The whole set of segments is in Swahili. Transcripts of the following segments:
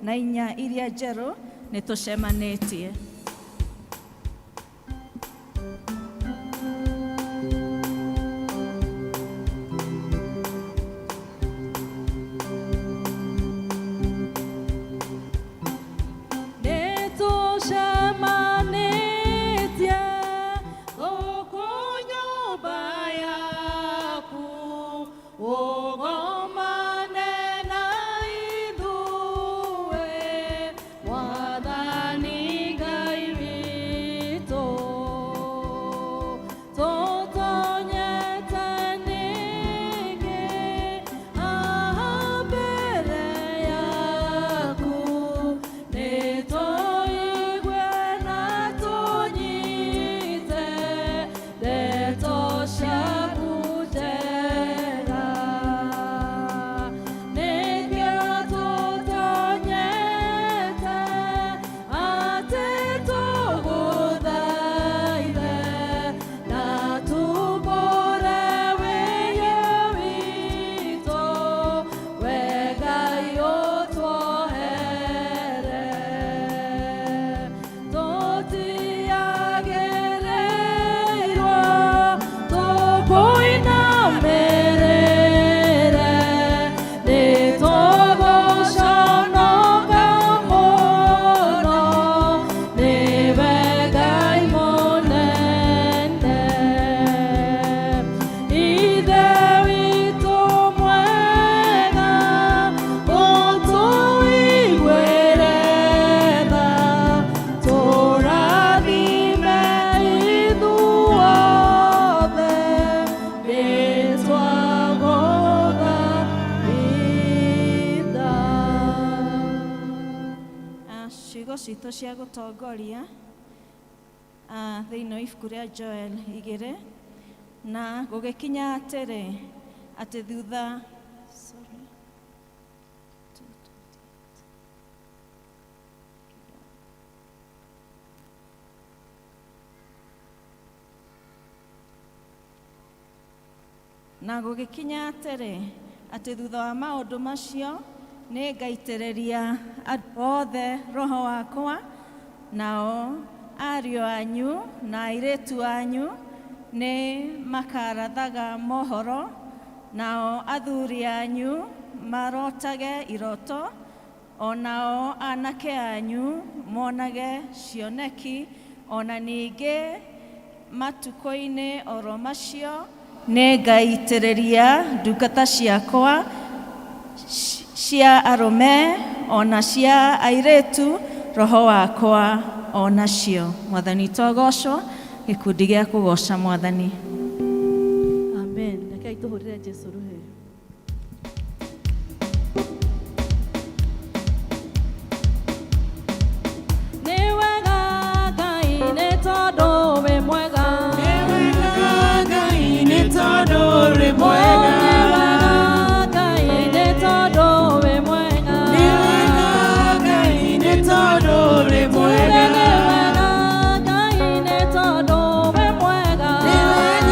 na 4 iria njerũ nĩ tũcemanĩtie. Citũ cia gũtongoria thĩinĩ wa ibuku rĩa Joel 2 na gũgĩkinya atĩrĩ atĩ thutha wa maũndũ macio nĩ ngaitĩrĩria andũ othe Roho wakwa, nao ariũ anyu na airĩtu anyu nĩ makarathaga mohoro, nao athuri anyu marotage iroto, onao anake anyu monage cioneki, ona ningĩ matukũ-inĩ oro macio nĩ ngaitĩrĩria ndungata ciakwa cia arũme ona cia airĩtu Roho wakwa onacio. Mwathani togocwo, gĩkundi gĩa kũgoca Mwathani. Amen. Rekei tũhũrĩre Jesũ rũhĩ. Nĩ wega Ngai nĩ tondũ wĩ mwega. Nĩ wega Ngai nĩ tondũ wĩ mwega. Nĩ wega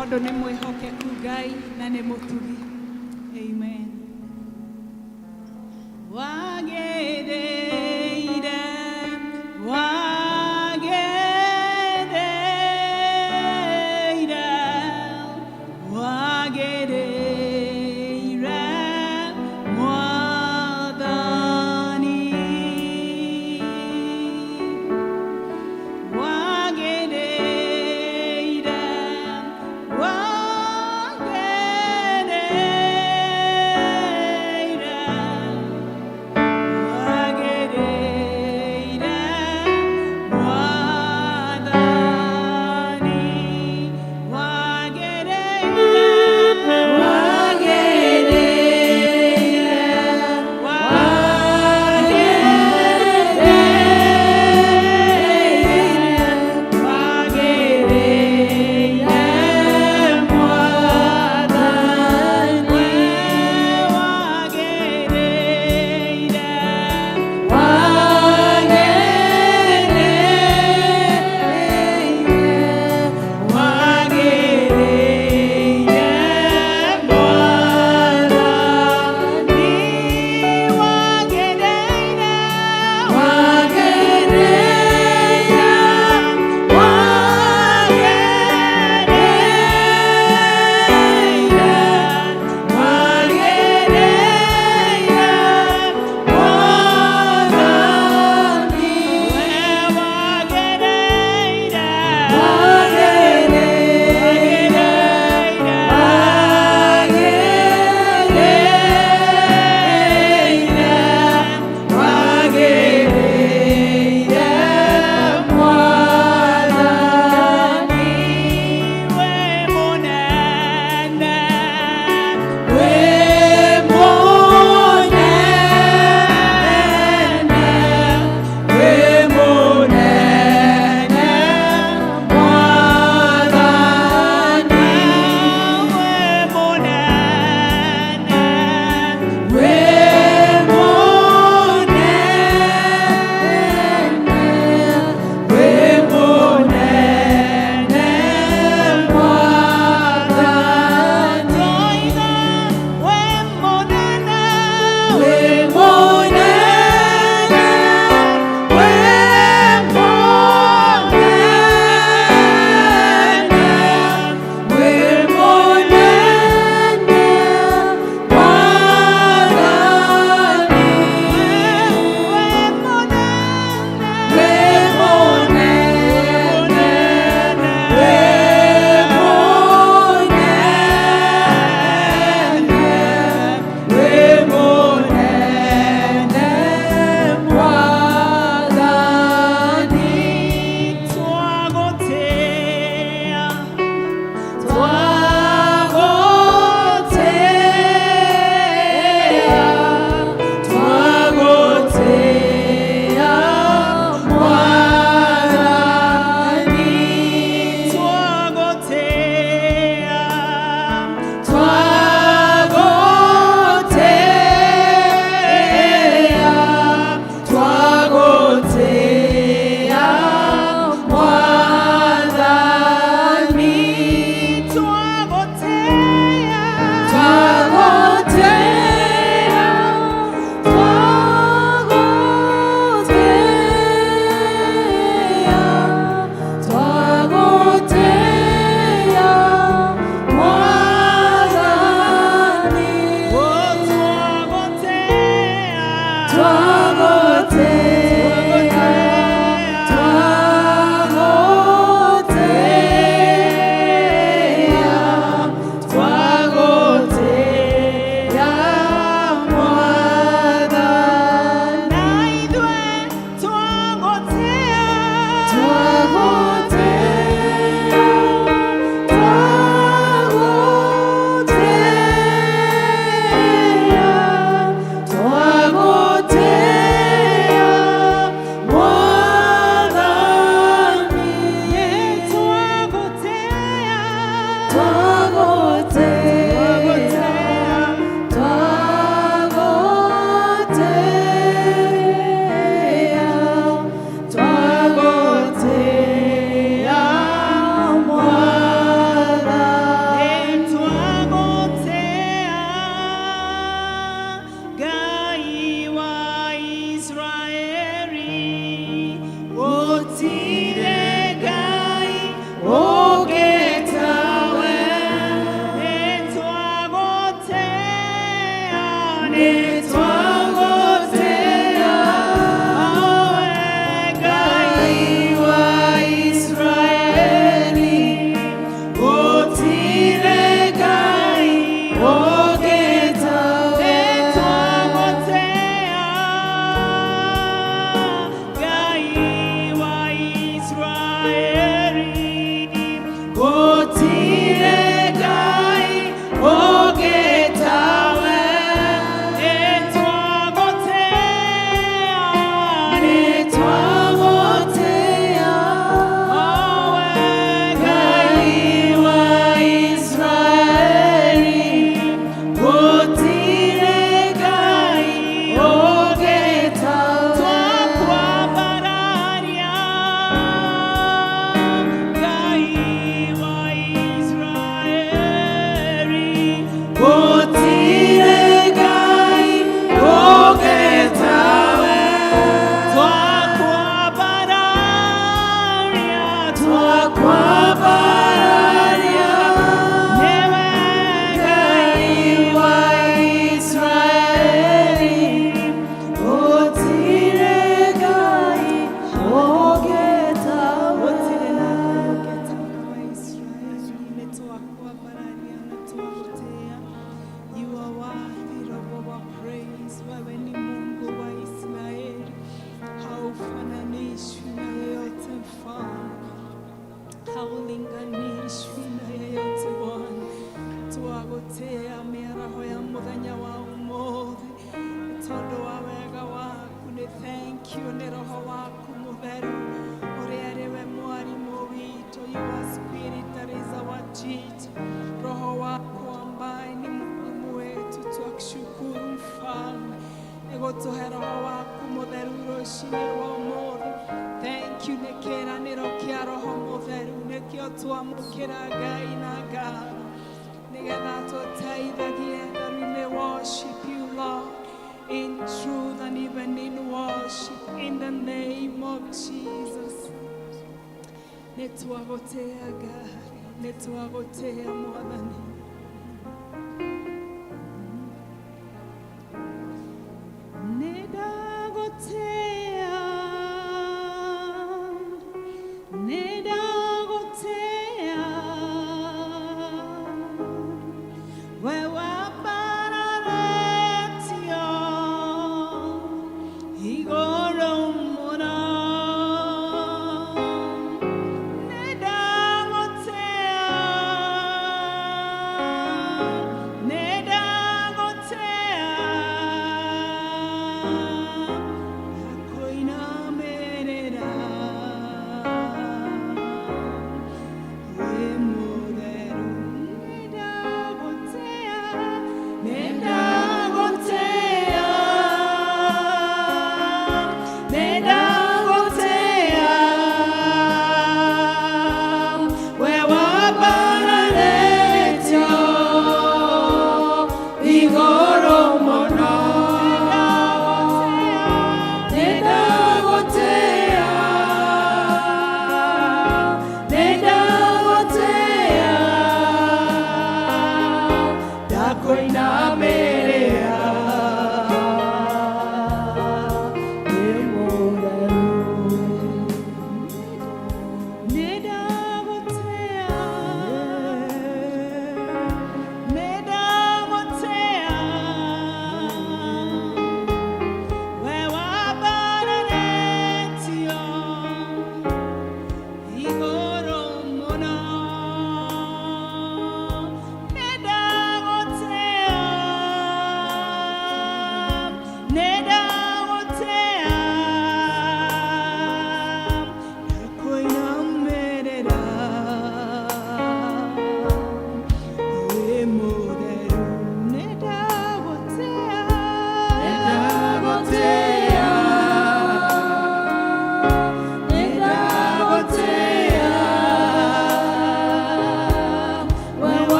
tondũ nĩ mwĩhokeku Ngai na nĩ mũtugi. Amen. Wagĩrĩire, wagĩrĩire, wagĩrĩire, Mwathani. Wagĩrĩire, wagĩrĩire,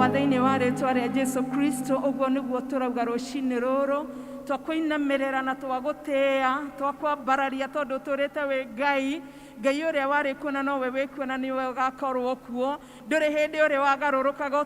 twagoma thĩinĩ wa rĩtwa rĩa Jesu Kristo. Ũguo nĩguo tũrauga rũcinĩ rũrũ, twakũinamĩrĩra na twagũtĩĩa, twakwambararia tondũ tũrĩte wĩ Ngai. Ngai ũrĩa warĩ kuo na nowe wĩ kuo na niwe ũgakorwo kuo. Ndũrĩ hĩndĩ ũrĩ wagarũrũkaga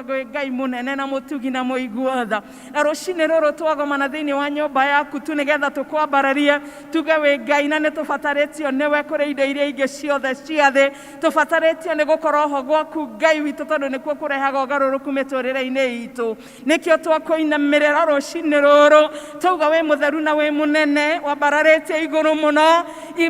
wĩ Ngai mũnene na mũtugi na mũigua tha. Na rũcinĩ rũrũ twagomana thĩinĩ wa nyũmba yaku tu nĩgetha tũkwambararie tuge wĩ Ngai, na nĩ tũbatarĩtio nĩwe kũrĩ indo iria ingĩ ciothe cia thĩ. Tũbatarĩtio nĩ gũkorwo ho gwaku Ngai witũ tondũ nĩkuo kũrehaga ũgarũrũku mĩtũrĩre-inĩ itũ. Nĩkĩo twakũinamĩrĩra rũcinĩ rũrũ, twauga wĩ mũtheru na wĩ mũnene, wambararĩtie igũrũ mũno,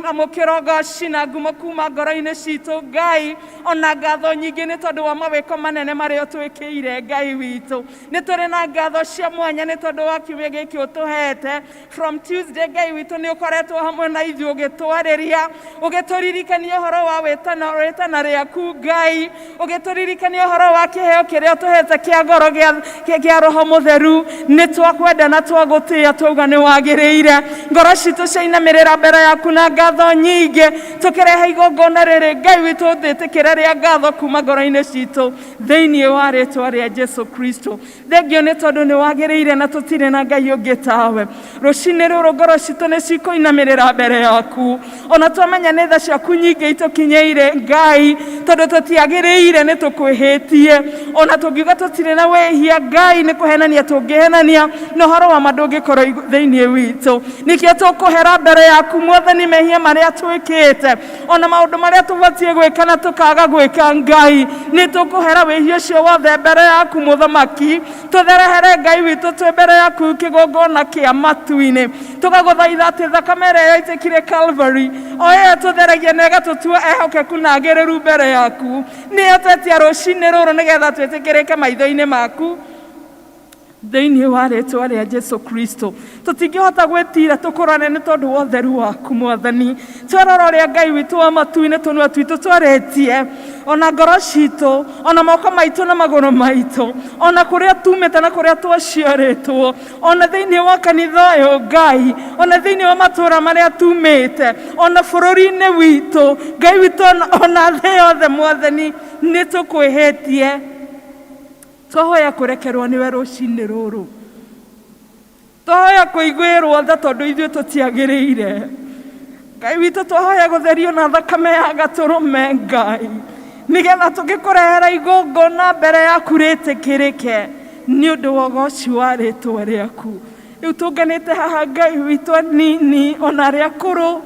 amũkĩra ũgooci na ngumo kuma ngoro-inĩ citũ Ngai. Ona ngatho nyingĩ nĩ tondũ wa mawĩko manene marĩa ũtwĩkĩire Ngai witũ. Nĩ tũrĩ na ngatho cia mwanya nĩ tondũ wa kiumia gĩkĩ ũtũhete. From Tuesday Ngai witũ nĩ ũkoretwo hamwe na ithuĩ ũgĩtwarĩria, ũgĩtũririkania ũhoro wa wĩtana rĩaku Ngai, ũgĩtũririkania ũhoro wa kĩheo kĩrĩa ũtũhete kĩa ngoro gĩa Roho Mũtheru. Nĩ twakwenda na twagũtĩĩa, twauga nĩ wagĩrĩire. Ngoro citũ ciainamĩrĩra mbere yaku na ngatho nyingĩ, tũkĩrehe igongona rĩrĩ Ngai witũ ũtĩtĩkĩre rĩa ngatho kuma ngoro-inĩ citũ thĩinĩ wa rĩtwa rĩa Jesu Kristo. Thengio nĩ tondũ nĩ wagĩrĩire na tũtirĩ na Ngai ũngĩ tawe. Rũcinĩ rũrũ ngoro citũ nĩ cikũinamĩrĩra mbere yaku, ona twamenya nĩ tha ciaku nyingĩ itũkinyĩire Ngai, tondũ tũtiagĩrĩire nĩ tũkwĩhĩtie. Ona tũngiuga tũtirĩ na wĩhia Ngai, nĩ kũhenania tũngĩhenania na ũhoro wa ma ndũngĩkorwo thĩinĩ witũ. Nĩkĩo tũkũhera mbere yaku Mwathani mehia marĩa twĩkĩte, ona maũndũ marĩa tũbatiĩ gwĩka na tũkaga gwĩka Ngai. Nĩ tũkũhera wĩhia ũcio wothe mbere yaku Mũthamaki. Tũtherehere Ngai witũ twĩ mbere yaku kĩgongona kĩa matu-inĩ, tũgagũthaitha atĩ thakame ĩrĩa yaitĩkire Calvary o ĩyo tũtheragia na ĩgatũtua ehokeku na agĩrĩru mbere yaku. Nĩyo twetia rũcinĩ rũrũ nĩgetha twĩtĩkĩrĩke maitho-inĩ maku thĩinĩ wa rĩtwa rĩa Jesu Kristo. Tũtingĩhota gwĩtira tũkũrane nĩ tondũ wa ũtheru waku Mwathani. Twerora ũrĩa Ngai witũ wa matu-inĩ tũnua twitũ twarĩtie, ona ngoro citũ, ona moko maitũ na magũrũ maitũ, ona kũrĩa tumĩte na kũrĩa twaciarĩtwo, ona thĩinĩ wa kanitha ũyũ Ngai, ona thĩinĩ wa matũũra marĩa tumĩte, ona bũrũri-inĩ witũ Ngai witũ, ona thĩ yothe Mwathani, nĩ tũkwĩhĩtie. Twahoya kũrekerwo nĩwe rũcinĩ rũrũ, twahoya kũiguĩrwo tha tondũ ithuĩ tũtiagĩrĩire Ngai witũ. Twahoya gũtherio na thakame ya gatũrũme Ngai, nĩgetha tũngĩkũrehera igongona mbere yaku rĩtĩkĩrĩke nĩ ũndũ wa ũgooci wa rĩtwa rĩaku. Rĩu tũnganĩte haha Ngai witũ anini, ona arĩa akũrũ,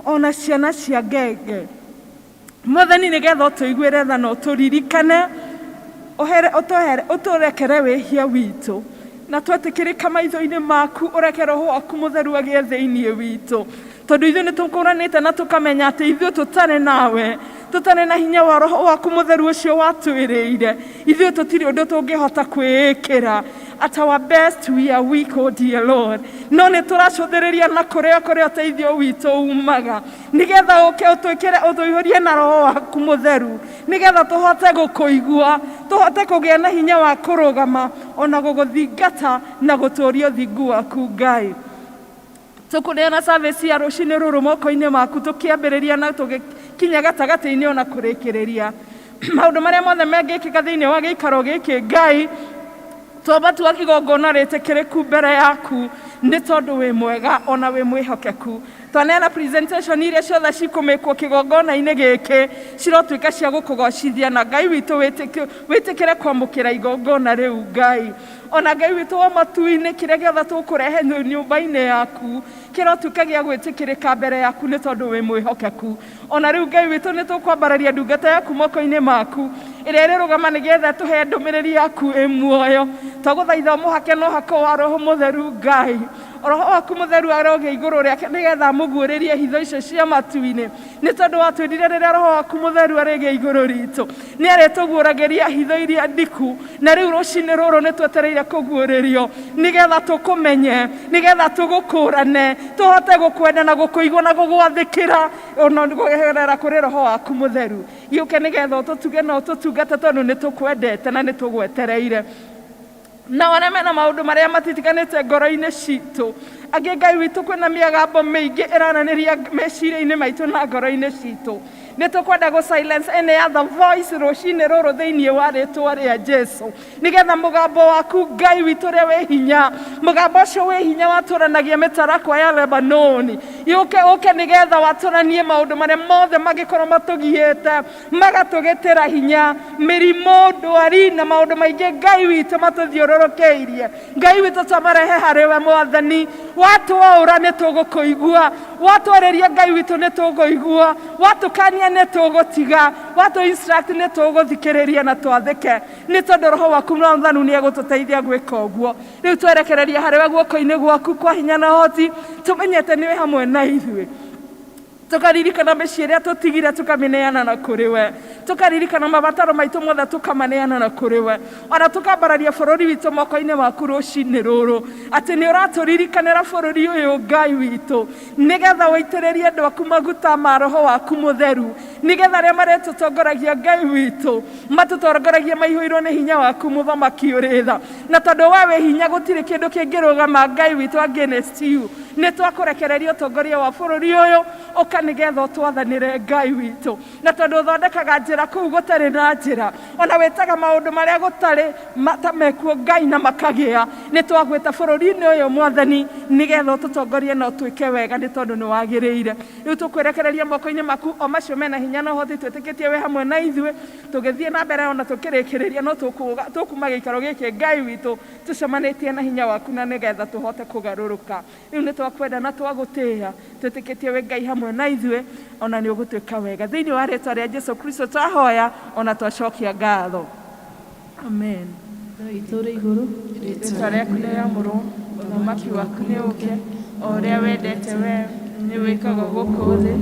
ona ciana cia ngenge Mwathani, nĩgetha ũtũiguĩre tha na ũtũririkane, ũtũrekere wĩhia witũ na twetĩkĩrĩka maitho-inĩ maku. Ũreke Roho waku Mũtheru agĩe thĩinĩ witũ, tondũ ithuĩ nĩ tũkũranĩte na tũkamenya atĩ ithuĩ tũtarĩ nawe, tũtarĩ na hinya wa Roho waku Mũtheru ũcio watwĩrĩire, ithuĩ tũtirĩ ũndũ tũngĩhota kwĩĩkĩra. At our best we are weak, oh dear Lord. No nĩ tũracũthĩrĩria na kũrĩa ũteithio witũ umaga, nĩgetha ũke ũtũihũrie na Roho waku Mũtheru, nĩgetha tũhote gũkũigua, tũhote kũgĩa na hinya wa kũrũgama, ona gũgũthingata na gũtũũria ũthingu waku Ngai. Tũkũneana service ya rũcinĩ rũrũ moko-inĩ maku, tũkĩambĩrĩria na tũgĩkinya gatagatĩ-inĩ ona kũrĩkĩrĩria. Maũndũ marĩa mothe mangĩkĩka thĩinĩ wa gĩikaro gĩkĩ Ngai, twabatua igongona rĩtĩkĩrĩku mbere yaku nĩ tondũ wĩ mwega ona wĩ mwĩhokeku. Twaneana presentation iria ciothe cikũmĩkwo kĩgongona-inĩ gĩkĩ cirotuĩka cia gũkũgocithia, na Ngai witũ wĩtĩkĩre kwamũkĩra igongona rĩu Ngai. Ona Ngai witũ wa matu-inĩ, kĩrĩa gĩothe tũkũrehe nyũmba-inĩ yaku kĩrotuĩka gĩa gwĩtĩkĩrĩka mbere yaku nĩ tondũ wĩ mwĩhokeku. Ona rĩu Ngai witũ nĩ tũkwambararia ndungata yaku moko-inĩ maku, ĩrĩa ĩrĩrũgama nĩgetha tũhe ndũmĩrĩri yaku ĩ muoyo. Twagũthaitha mũhake na ũhako wa Roho Mũtheru Ngai, Roho waku Mũtheru aroge igũrũ rĩake nĩgetha mũguũrĩrie hitho icio cia matu-inĩ, nĩ tondũ watwĩrire rĩrĩa Roho waku Mũtheru arĩge igũrũ ritũ nĩ arĩtũguũragĩria hitho iria ndiku. Na rĩu rũcinĩ rũrũ nĩ twetereire kũguũrĩrio nĩgetha tũkũmenye, nĩgetha tũgũkũrane, tũhote gũkwenda na gũkũigua na gũgwathĩkĩra, ona gũgerera kũrĩ Roho waku Mũtheru. Gĩũke nĩgetha ũtũtuge na ũtũtungate tondũ nĩ tũkwendete na nĩ tũgwetereire. Na ona mena maũndũ marĩa matitiganĩte ngoro-inĩ citũ, angĩ Ngai witũ kwĩna mĩagambo mĩingĩ ĩrananĩria meciria-inĩ maitũ na ngoro-inĩ citũ. nĩ tũkwenda gũ silence any other voice rũcinĩ rũrũ thĩinĩ wa rĩtwa rĩa Jesu, nĩgetha mũgambo waku Ngai witũ ũrĩa wĩ hinya, mũgambo ũcio wĩ hinya watũranagia mĩtarakwa ya Lebanoni, ũke nĩgetha watũranie maũndũ marĩa mothe mangĩkorwo matũgiĩte, magatũgĩtĩra hinya, mĩrimũ, ndwari na maũndũ maingĩ Ngai witũ matũthiũrũrũkĩirie. Ngai witũ twamarehe harĩ we Mwathani, watũaũra nĩ tũgũkũigua, watwarĩria Ngai witũ nĩ tũgũigua, watũkania nĩ tũgũtiga, watũ instruct nĩ tũgũthikĩrĩria na twathĩke, nĩ tondũ Roho waku Mwathani nĩ egũtũteithia gwĩka ũguo. Rĩu twerekereria harĩ we guoko-inĩ gwaku kwa hinya na ũhoti, tũmenyete nĩ we hamwe na ithuĩ. Tukaririkana mĩciĩ ĩrĩa tũtigire tũkamĩneana na kũrĩ we, tukaririkana mabataro maitũ mothe tũkamaneana na kũrĩ we, ona tũkambararia bũrũri witũ moko-inĩ waku rũcinĩ rũrũ, atĩ nĩ ũratũririkanĩra bũrũri ũyũ Ngai witũ, nĩgetha ũitĩrĩrie andũ aku maguta ma Roho waku mũtheru, nĩgetha arĩa maretũtongoragia Ngai witũ matũtongoragie maihũirwo nĩ hinya waku mũthamaki ũrĩ tha, na tondũ we wĩ hinya gũtirĩ kĩndũ kĩngĩrũgama Ngai witũ against you, nĩ twakũrekereria ũtongoria wa bũrũri ũyũ, ũka nĩgetha ũtwathanĩre Ngai witũ, na tondũ ũthondekaga njĩra kũu gũtarĩ na njĩra, ona wĩtaga maũndũ marĩa gũtarĩ matamekuo Ngai na makagĩa, nĩ twagwĩta bũrũri-inĩ ũyũ Mwathani, nĩgetha ũtũtongorie na ũtwĩke wega, nĩ tondũ nĩ wagĩrĩire. Rĩu tũkwĩrekereria moko-inĩ maku o macio mena hinya na ũhoti, twĩtĩkĩtie we hamwe na ithuĩ, tũgĩthiĩ na mbere ona tũkĩrĩkĩrĩria, no tũkuma gĩikaro gĩkĩ Ngai witũ tũcemanĩtie na hinya waku, na nĩgetha tũhote kũgarũrũka. Rĩu nĩ twakwenda na twagũtĩĩa, twĩtĩkĩtie we Ngai hamwe na ithuĩ, ona nĩ ũgũtwĩka wega. Thĩinĩ wa rĩĩtwa rĩa Jesu Kristo twahoya, ona twacokia ngatho. Amen. Itũũra igũrũ, Rĩĩtwa rĩaku rĩamũrwo, ũthamaki waku nĩ ũũke, o ũrĩa wendete we nĩ wĩkaga gũkũ thĩ,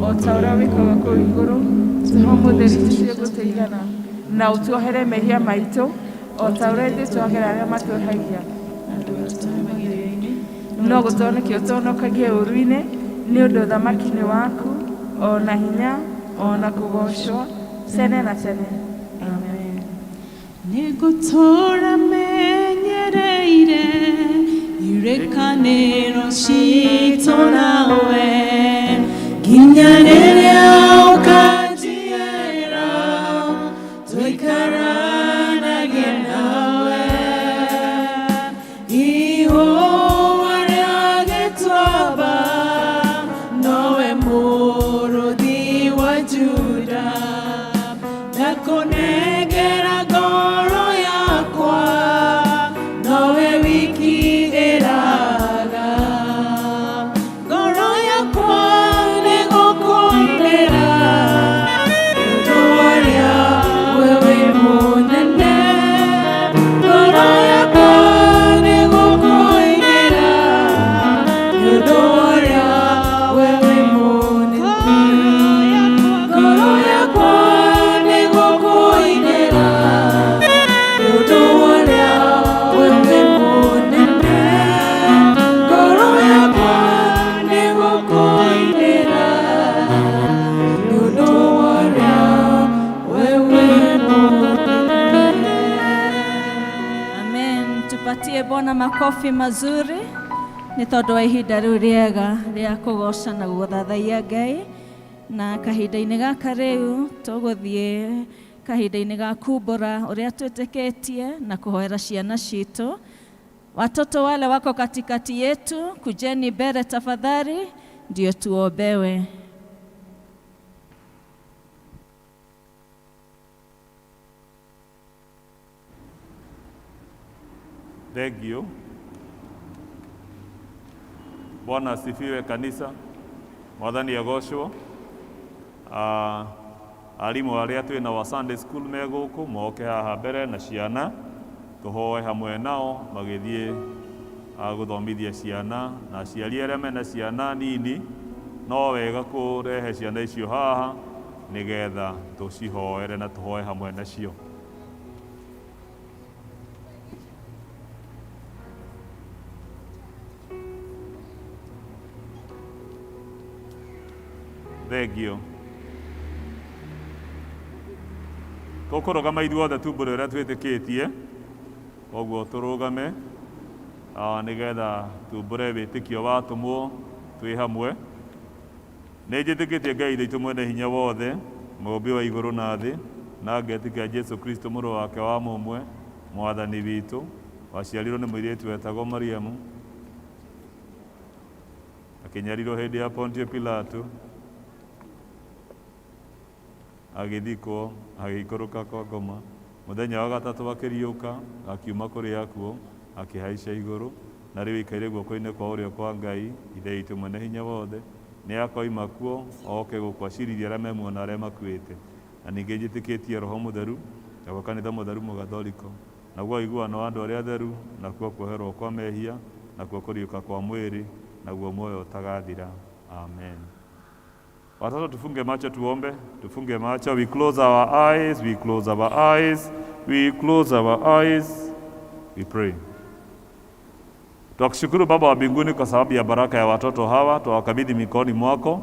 o ta ũrĩa wĩkaga kũu igũrũ. Tũhe mũtheri tũtige gũteithana, na ũtuohere mehia maitũ, o ta ũrĩa ithuĩ tuohagĩra arĩa matwĩhagia, no gũtũhonokia ũtũhonokagie ũũru-inĩ, nĩ ũndũ ũthamaki nĩ waku, o na hinya, o na kũgocwo tene na tene. Amen. nĩngũtũũra menyereire irekanĩro citũ nawe, nginya rĩrĩa ũkanjiĩra tũikaranagie nawe, ihũa rĩa gĩtuamba nowe mũrũthi wa Juda, ndakũnengera ngoro yakwa, nowe wiki ĩraga, ngoro yakwa nĩ gũkũinĩra, ũndũ ũrĩa we wĩ mũnene, ngoro yakwa nĩ gũkũinĩra, ũndũ ũrĩa we wĩ mũnene, ngoro yakwa nĩ gũkũinĩra, ũndũ ũrĩa we wĩ mũnene, ngoro yakwa nĩ gũkũinĩra, ũndũ ũrĩa we wĩ mũnene. Amen. Tupatie Bwana makofi mazuri nĩ tondũ wa ihinda rĩu rĩega rĩa kũgoca na gũthathaiya Ngai, na kahinda-inĩ gaka rĩu tũgũthiĩ kahinda-inĩ ga kumbũra ũrĩa twĩtĩkĩtie na kũhoera ciana citũ. Watoto wale wako katikati yetu, kujeni mbele tafadhali, ndio tuombewe. Thank you. Bwana asifiwe kanisa. Mwathani agocwo. Arimũ arĩa twĩna wa Sunday school me gũkũ moke haha mbere na ciana, tũhoe hamwe nao magĩthiĩ gũthomithia ciana, na aciari arĩa mena ciana nini no wega kũrehe ciana icio haha nĩgetha tũcihoere na tũhoe hamwe nacio. Thank you. Tũkũrũgama ithuothe tumbũre ũrĩa twĩtĩkĩtie, koguo tũrũgame nĩgetha tumbũre wĩtĩkio watũmwo twĩ hamwe. Nĩnjĩtĩkĩtie Ngai itũ mwene hinya wothe, mũũmbi wa igũrũ na thĩ, na ngetĩkia Jesu Kristo mũrũ wake wa mũmwe, mwathani witũ, waciarirwo nĩ mũirĩtu wetagwo Mariamu, akĩnyarirwo hĩndĩ ya Pontio Pilato, agĩthikwo, agĩikũrũka kwa ngoma, mũthenya wa gatatũ akĩriũka, akiuma kũrĩ akuũ, akĩhaica igũrũ, na rĩu aikaire guoko-inĩ kwa ũrĩo kwa Ngai, Ithe witũ mwene hinya wothe. Nĩ akoima kuo, oke gũkũ acirithie arĩa memuona arĩa makuĩte. Na ningĩ njĩtĩkĩtie Roho Mũtheru, naguo kanitha mũtheru mũgathoriko, naguo ũiguano wa andũ arĩa atheru, nakuo kuoherwo kwa mehia, nakuo kũriũka kwa mwĩrĩ, naguo muoyo ũtagathira. Amen. Watoto tufunge macho tuombe, tufunge macho. We close our eyes, we close our eyes, we close our eyes. We pray. Tukushukuru Baba wa mbinguni kwa sababu ya baraka ya watoto hawa, tuwakabidhi mikononi mwako,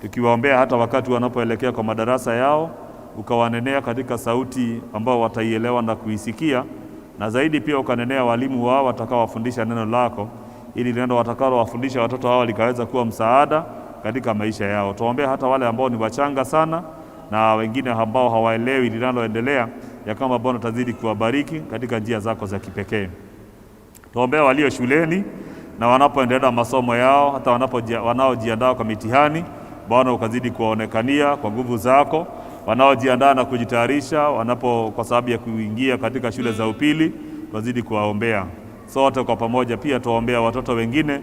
tukiwaombea hata wakati wanapoelekea kwa madarasa yao, ukawanenea katika sauti ambao wataielewa na kuisikia, na zaidi pia ukanenea walimu wao watakaowafundisha neno lako, ili neno watakaowafundisha watoto hawa likaweza kuwa msaada katika maisha yao. Tuombea hata wale ambao ni wachanga sana na wengine ambao hawaelewi linaloendelea, ya kama Bwana tazidi kuwabariki katika njia zako za kipekee. Tuombea walio shuleni na wanapoendelea masomo yao, hata wanaojiandaa kwa mitihani, Bwana ukazidi kuwaonekania kwa nguvu zako. Wanaojiandaa na kujitayarisha kwa sababu ya kuingia katika shule za upili, wazidi kuwaombea. Sote kwa pamoja pia tuombea watoto wengine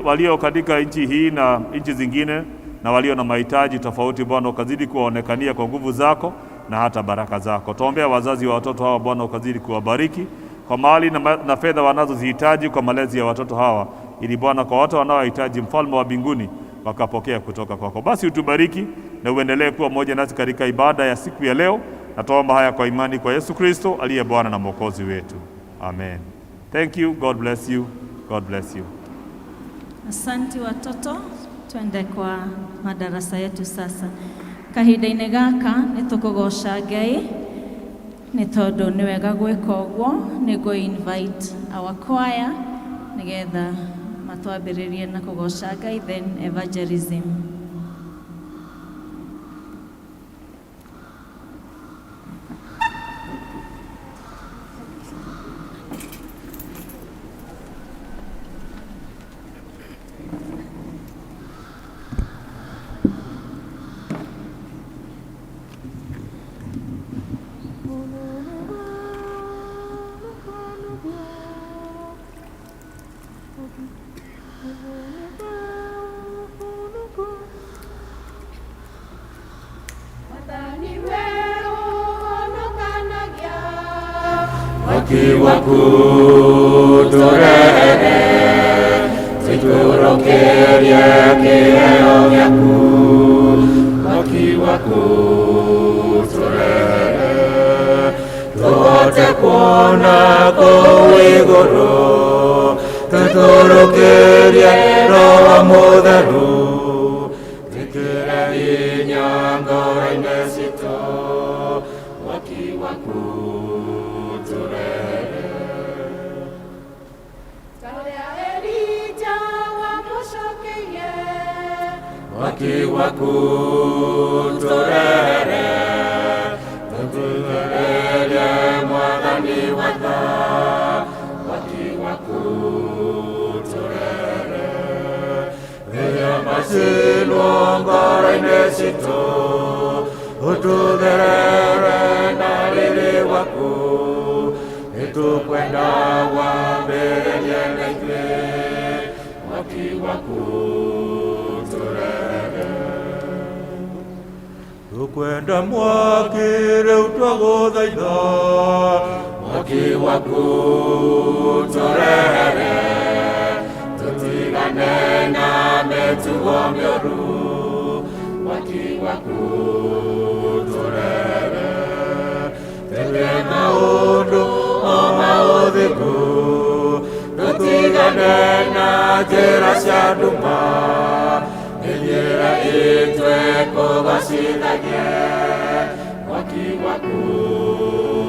walio katika nchi hii na nchi zingine, na walio na mahitaji tofauti. Bwana ukazidi kuwaonekania kwa nguvu zako na hata baraka zako. Tuombea wazazi wa watoto hawa, Bwana ukazidi kuwabariki kwa mali na fedha wanazozihitaji kwa malezi ya watoto hawa, ili Bwana kwa watu wanaohitaji, Mfalme wa mbinguni, wakapokea kutoka kwako. Basi utubariki na uendelee kuwa mmoja nasi katika ibada ya siku ya leo, na tuomba haya kwa imani kwa Yesu Kristo aliye Bwana na Mwokozi wetu. Amen. Thank you. God bless you. God bless you. Asante watoto, tuende kwa madarasa yetu sasa. Kahinda-inĩ gaka nĩtũkũgoca Ngai, nĩ tondũ nĩ wega gwĩka ũguo. Nĩngũ invite our choir nĩgetha matwambĩrĩrie na kũgoca Ngai, then evangelism. Wakuturere, titurokerie kĩheo gĩaku. Wakuturere, tũhote kuona kũu igũrũ, tũturokerie Roho Mũtheru, twĩkĩre hinya ngoro-inĩ citũ. Wakuturere, tũtugererie Mwathani wa tha. Wakuturere, rĩrĩa macinwo ngoro-inĩ citũ, ũtũtherere na rĩrĩ waku. Nĩtũkwenda wambĩrĩrie na ithuĩ. Wakuturere, tukwenda mwaki rĩu twagũthaitha. Wakuturere, tũtigane na mĩtugo mĩũru. Wakuturere, twĩke maũndũ o maũthĩku, tũtigane na njĩra cia nduma. Nĩ njĩra itwe kũgacithagie.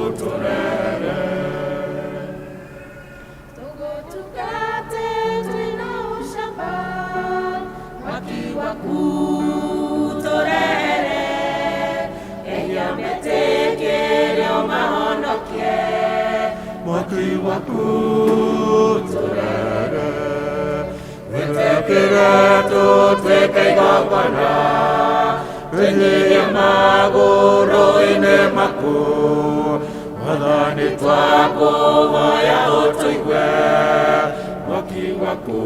Wakuturere, tũgũtungate twĩna ũcamba. Wakuturere, waku turere witekere tutwike igongona twinyihie magũrũ-inĩ maku Mwathani twakũhoya ũtũigue mwaki waku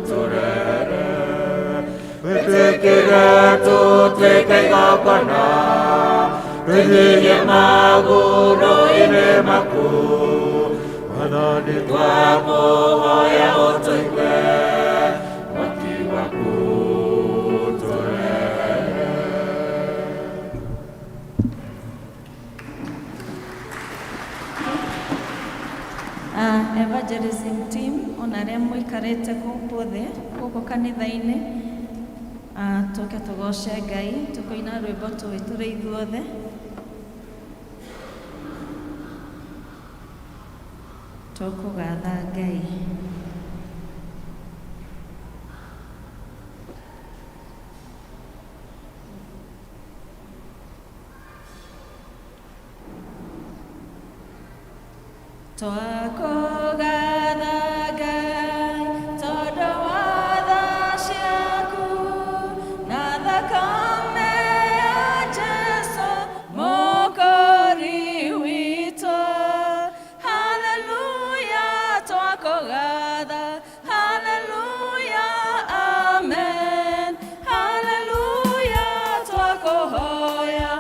turere wĩtĩkĩre tũtuĩke igongona tũnyihie magũrũ-inĩ maku Mwathani twakũhoya ũtũigue mwaki waku turere. Evangelism team ona arĩa mũikarĩte gũkũ thĩ gũkũ kanitha-inĩ tũke tũgoce Ngai tũkũina rwĩmbo tũĩ tũrĩ ithuothe. Tũkũgatha Ngai. Twakugatha Ngai tondũ wa tha ciaku na thakame ya Jesũ Mũkũri witũ. Haleluya twakugatha, haleluya amen, haleluya twakuhoya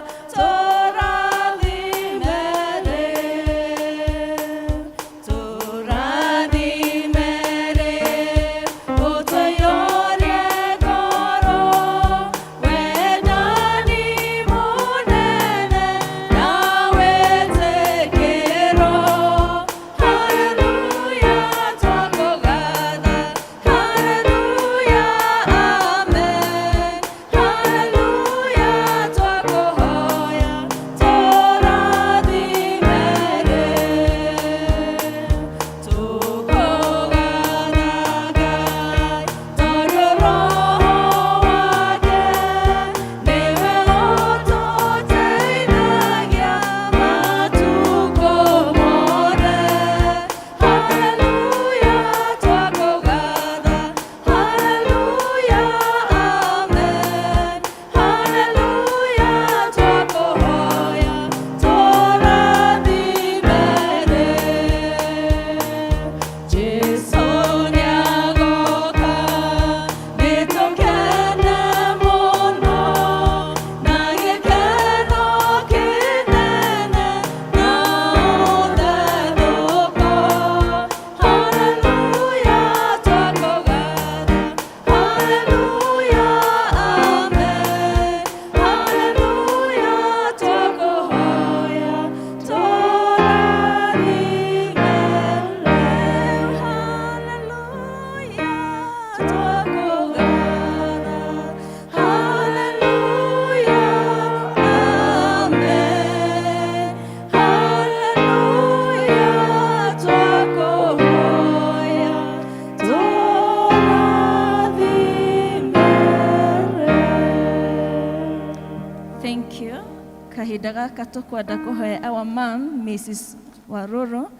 kahinda gaka tukwenda kuhoya our mom Mrs. Waruru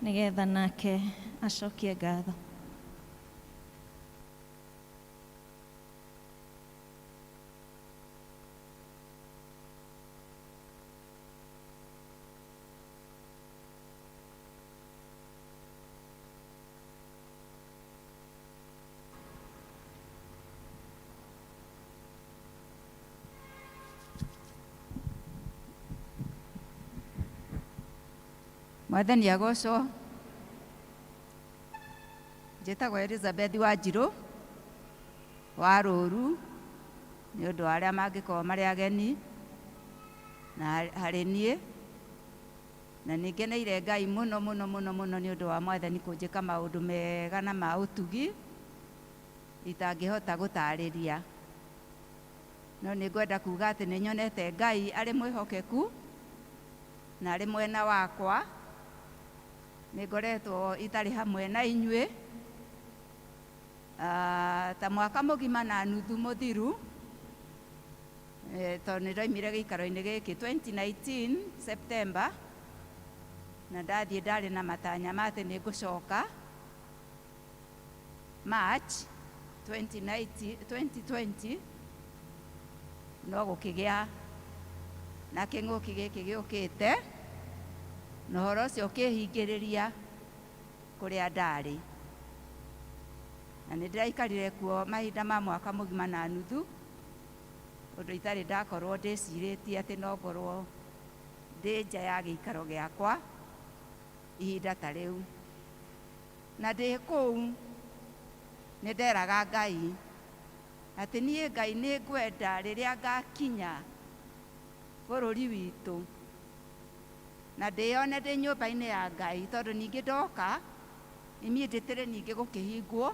nigetha nake acokie ngatho. Mwathani agocwo. Njĩtagwo Elizabeth Wanjirũ wa Rũru nĩ ũndũ wa arĩa mangĩkorwo marĩ ageni na harĩ niĩ, na nĩngeneire Ngai mũno mũno mũno mũno nĩ ũndũ wa Mwathani kũnjĩka maũndũ mega na ma ũtugi itangĩhota gũtarĩria. No nĩngwenda kuuga atĩ nĩnyonete Ngai arĩ mwĩhokeku na arĩ mwena wakwa. Nĩngoretwo itarĩ hamwe na inyuĩ ta mwaka mũgima na nuthu mũthiru, tondũ nĩndoimire gĩikaro-inĩ gĩkĩ 2019 September, na ndathiĩ ndarĩ na matanya mate nĩ ngũcoka March 2020 no gũkĩgĩa na kĩng'ũki gĩkĩ gĩũkĩte na ũhoro ũcio ũkĩhingĩrĩria kũrĩa ndarĩ, na nĩ ndĩraikarire kuo mahinda ma mwaka mũgima na nuthu, ũndũ itarĩ ndakorwo ndĩcirĩtie atĩ no ngorwo ndĩ nja ya gĩikaro gĩakwa ihinda ta rĩu. Na ndĩ kũu nĩ nderaga Ngai atĩ niĩ Ngai nĩ ngwenda rĩrĩa ngakinya bũrũri witũ na ndĩone ndĩ nyũmba-inĩ ya Ngai, tondũ ningĩ ndoka immediately ningĩ gũkĩhingwo,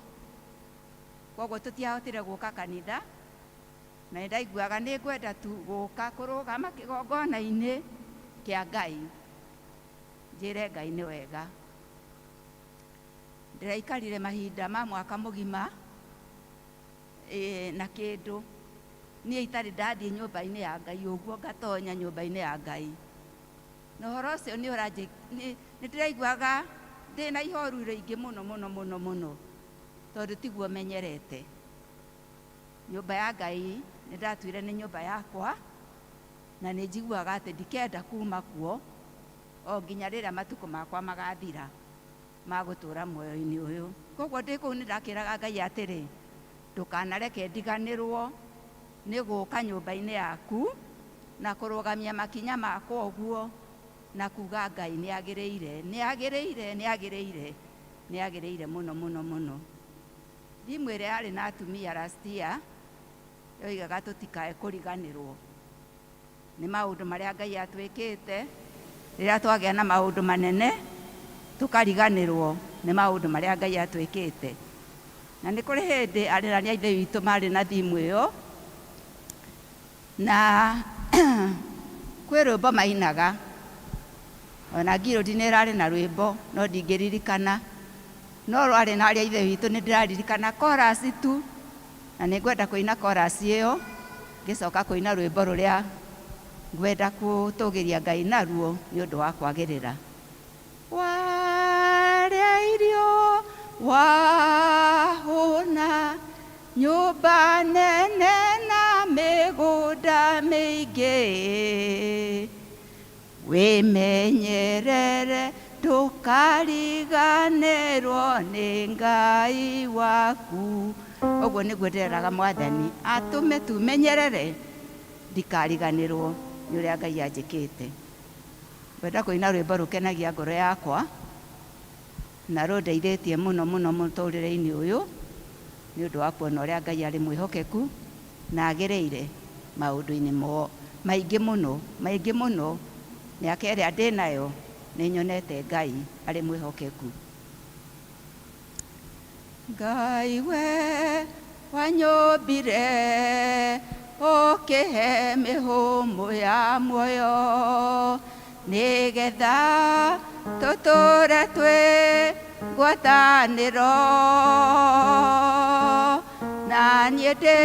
koguo tũtiahotire gũka kanitha, na nĩ ndaiguaga nĩ ngwenda tu gũka kũrũgama kĩgongona-inĩ kĩa Ngai, njĩre Ngai nĩ wega. Ndĩraikarire mahinda ma mwaka mũgima na kĩndũ niĩ itarĩ ndathiĩ nyũmba-inĩ ya Ngai ũguo, ngatonya nyũmba-inĩ ya Ngai, na ũhoro ũcio nĩ ndĩraiguaga ndĩna ihoru rĩingĩ mũno, tondũ tiguo menyerete. Nyũmba ya Ngai nĩ ndatuire nĩ nyũmba yakwa, na nĩ njiguaga atĩ ndikenda kuma kuo o nginya rĩrĩa matukũ makwa magathira magũtũra muoyo-inĩ ũyũ. Koguo ndĩ kũu nĩ ndakĩraga Ngai atĩrĩ, ndũkanareke ndiganĩrwo nĩ gũka nyũmba-inĩ yaku na kũrũgamia makinya makwa ũguo na kuga Ngai nĩ agĩrĩire mũno. Ndimũ ĩrĩa yarĩ na atumia last year yoigaga tũtikae kũriganĩrwo nĩ maũndũ marĩa Ngai atwĩkĩte. Rĩrĩa twagĩa na maũndũ manene tũkariganĩrwo nĩ maũndũ marĩa Ngai atwĩkĩte. Na nĩ kũrĩ hĩndĩ arĩrania ithe witũ marĩ na thimũ ĩyo, na kwĩ rwĩmbo mainaga, ona ngirũndi nĩ ĩrarĩ na rwĩmbo no ndingĩririkana, no rwarĩ na arĩa ithe witũ nĩ ndĩraririkana chorus tu, na nĩ ngwenda kũina chorus ĩyo ngĩcoka kũina rwĩmbo rũrĩa ngwenda gũtũgĩria Ngai naruo nĩ ũndũ wa kwagĩrĩra. Warĩa irio wahũna nyũmba nene na mĩgũnda mĩingĩ, wĩmenyerere ndũkariganĩrwo nĩ Ngai waku. Ũguo nĩguo ndĩreraga Mwathani atũme tumenyerere ndikariganĩrwo nĩ ũrĩa Ngai anjĩkĩte. Ngwenda kũina rwĩmbo rũkenagia ngoro yakwa na rũndeithĩtie mũno mũtũrĩre-inĩ ũyũ nĩ ũndũ wa kuona ũrĩa Ngai arĩ mwĩhokeku na agĩrĩire maũndũ-inĩ maingĩ mũno. Mĩaka ĩrĩa ndĩ nayo nĩ nyonete Ngai arĩ mwĩhokeku. Ngai we wanyũmbire ũkĩhe mĩhũmũ ya muoyo, nĩgetha tũtũre twĩ ngwatanĩro, na niĩ ndĩ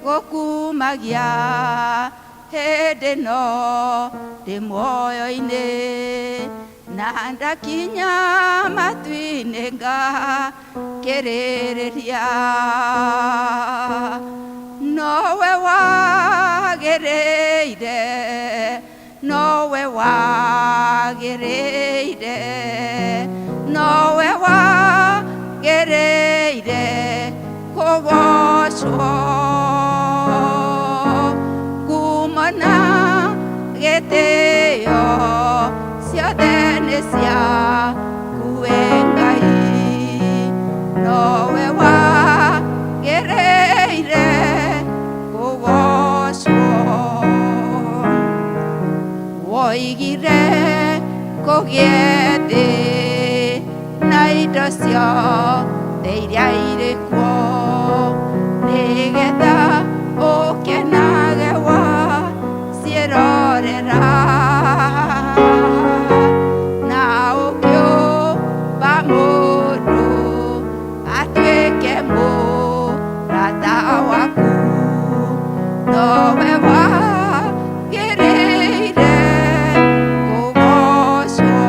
gũkumagia hĩndĩ ĩno ndĩ muoyo-inĩ, na ndakinya matu-inĩ ngakĩrĩrĩria, nowe wagĩrĩire kũgocwo, kumana gĩtĩo ciothe nĩ ciaku we Ngai, nowe wagĩrĩire kũgocwo. Woigire kũgĩe thĩ na indo ciothe iria irĩ kuo, nĩgetha ũkenage waciĩrorera, na ũkĩũmba mũndũ atuĩke mũrata waku, nowe wagĩrĩire kũgocwo.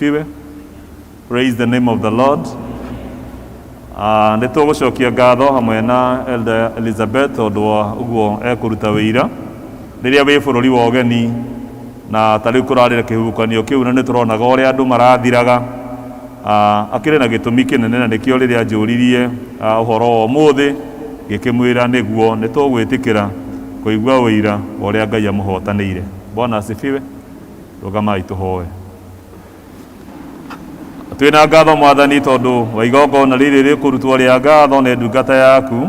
asifiwe. Praise the name of the Lord. Nĩ tũgũcokia ngatho hamwe na Elder Elizabeth tondũ wa ũguo ekũruta wĩira rĩrĩa wĩ bũrũri wa ũgeni, na tarĩu kũrarĩ na kĩhuhũkanio kĩu na nĩ tũronaga ũrĩa andũ marathiraga. Akĩrĩ na gĩtũmi kĩnene, na nĩkĩo rĩrĩa njũririe ũhoro wa ũmũthĩ ngĩkĩmwĩra nĩguo nĩ tũgwĩtĩkĩra kũigua wĩira wa ũrĩa Ngai amũhotanĩire. Bwana asifiwe. Rũgamai tũhoe. Twĩna ngatho Mwathani tondũ wa igongona rĩrĩ rĩkũrutwo rĩa ngatho nĩ ndungata yaku,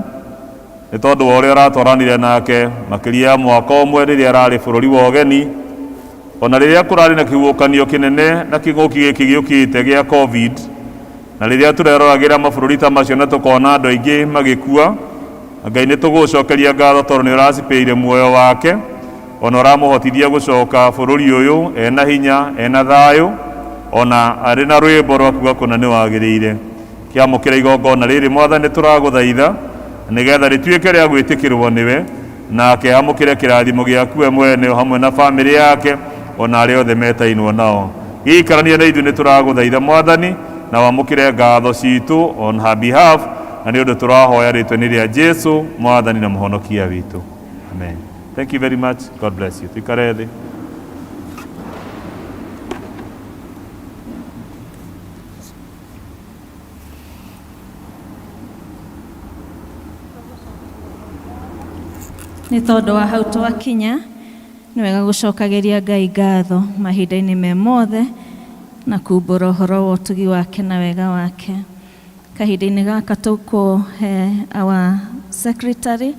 nĩ tondũ wa ũrĩa ũratwaranire nake makĩria ya mwaka ũmwe rĩrĩa ararĩ bũrũri wa ũgeni, ona rĩrĩa kũrarĩ na kĩhuhũkanio kĩnene na kĩng'ũki gĩkĩ gĩũkĩte gĩa COVID, na rĩrĩa tũreroragĩra mabũrũri ta macio na tũkona andũ aingĩ magĩkua. Ngai nĩ tũgũcokeria ngatho tondũ nĩ ũracipĩire muoyo wake, ona ũramũhotithia gũcoka bũrũri ũyũ ena hinya, ena thayũ, ona arĩ na rwĩmbo rwa kuga kũna nĩ wagĩrĩire. Kĩamũkĩra igongona rĩrĩ Mwathani tũragũthaitha nĩgetha rĩtuĩke rĩa gwĩtĩkĩrwo nĩwe, nake amũkĩre kĩrathimo gĩaku we mwene hamwe na bamĩrĩ yake ona arĩa othe metainwo nao. Gĩikarania na ithuĩ nĩ tũragũthaitha Mwathani, na wamũkĩre ngatho citũ on her behalf, na nĩ ũndũ tũrahoya rĩtwa-inĩ rĩa Jesu Mwathani na mũhonokia witũ. Amen. Thank you very much. God bless you. Tuikare thĩ. Nĩ tondũ wa hau twakinya, nĩ wega gũcokagĩria Ngai ngatho mahinda-inĩ me mothe na kumbũra ũhoro wa ũtugi wake na wega wake. Kahinda-inĩ gaka tũkũhe our secretary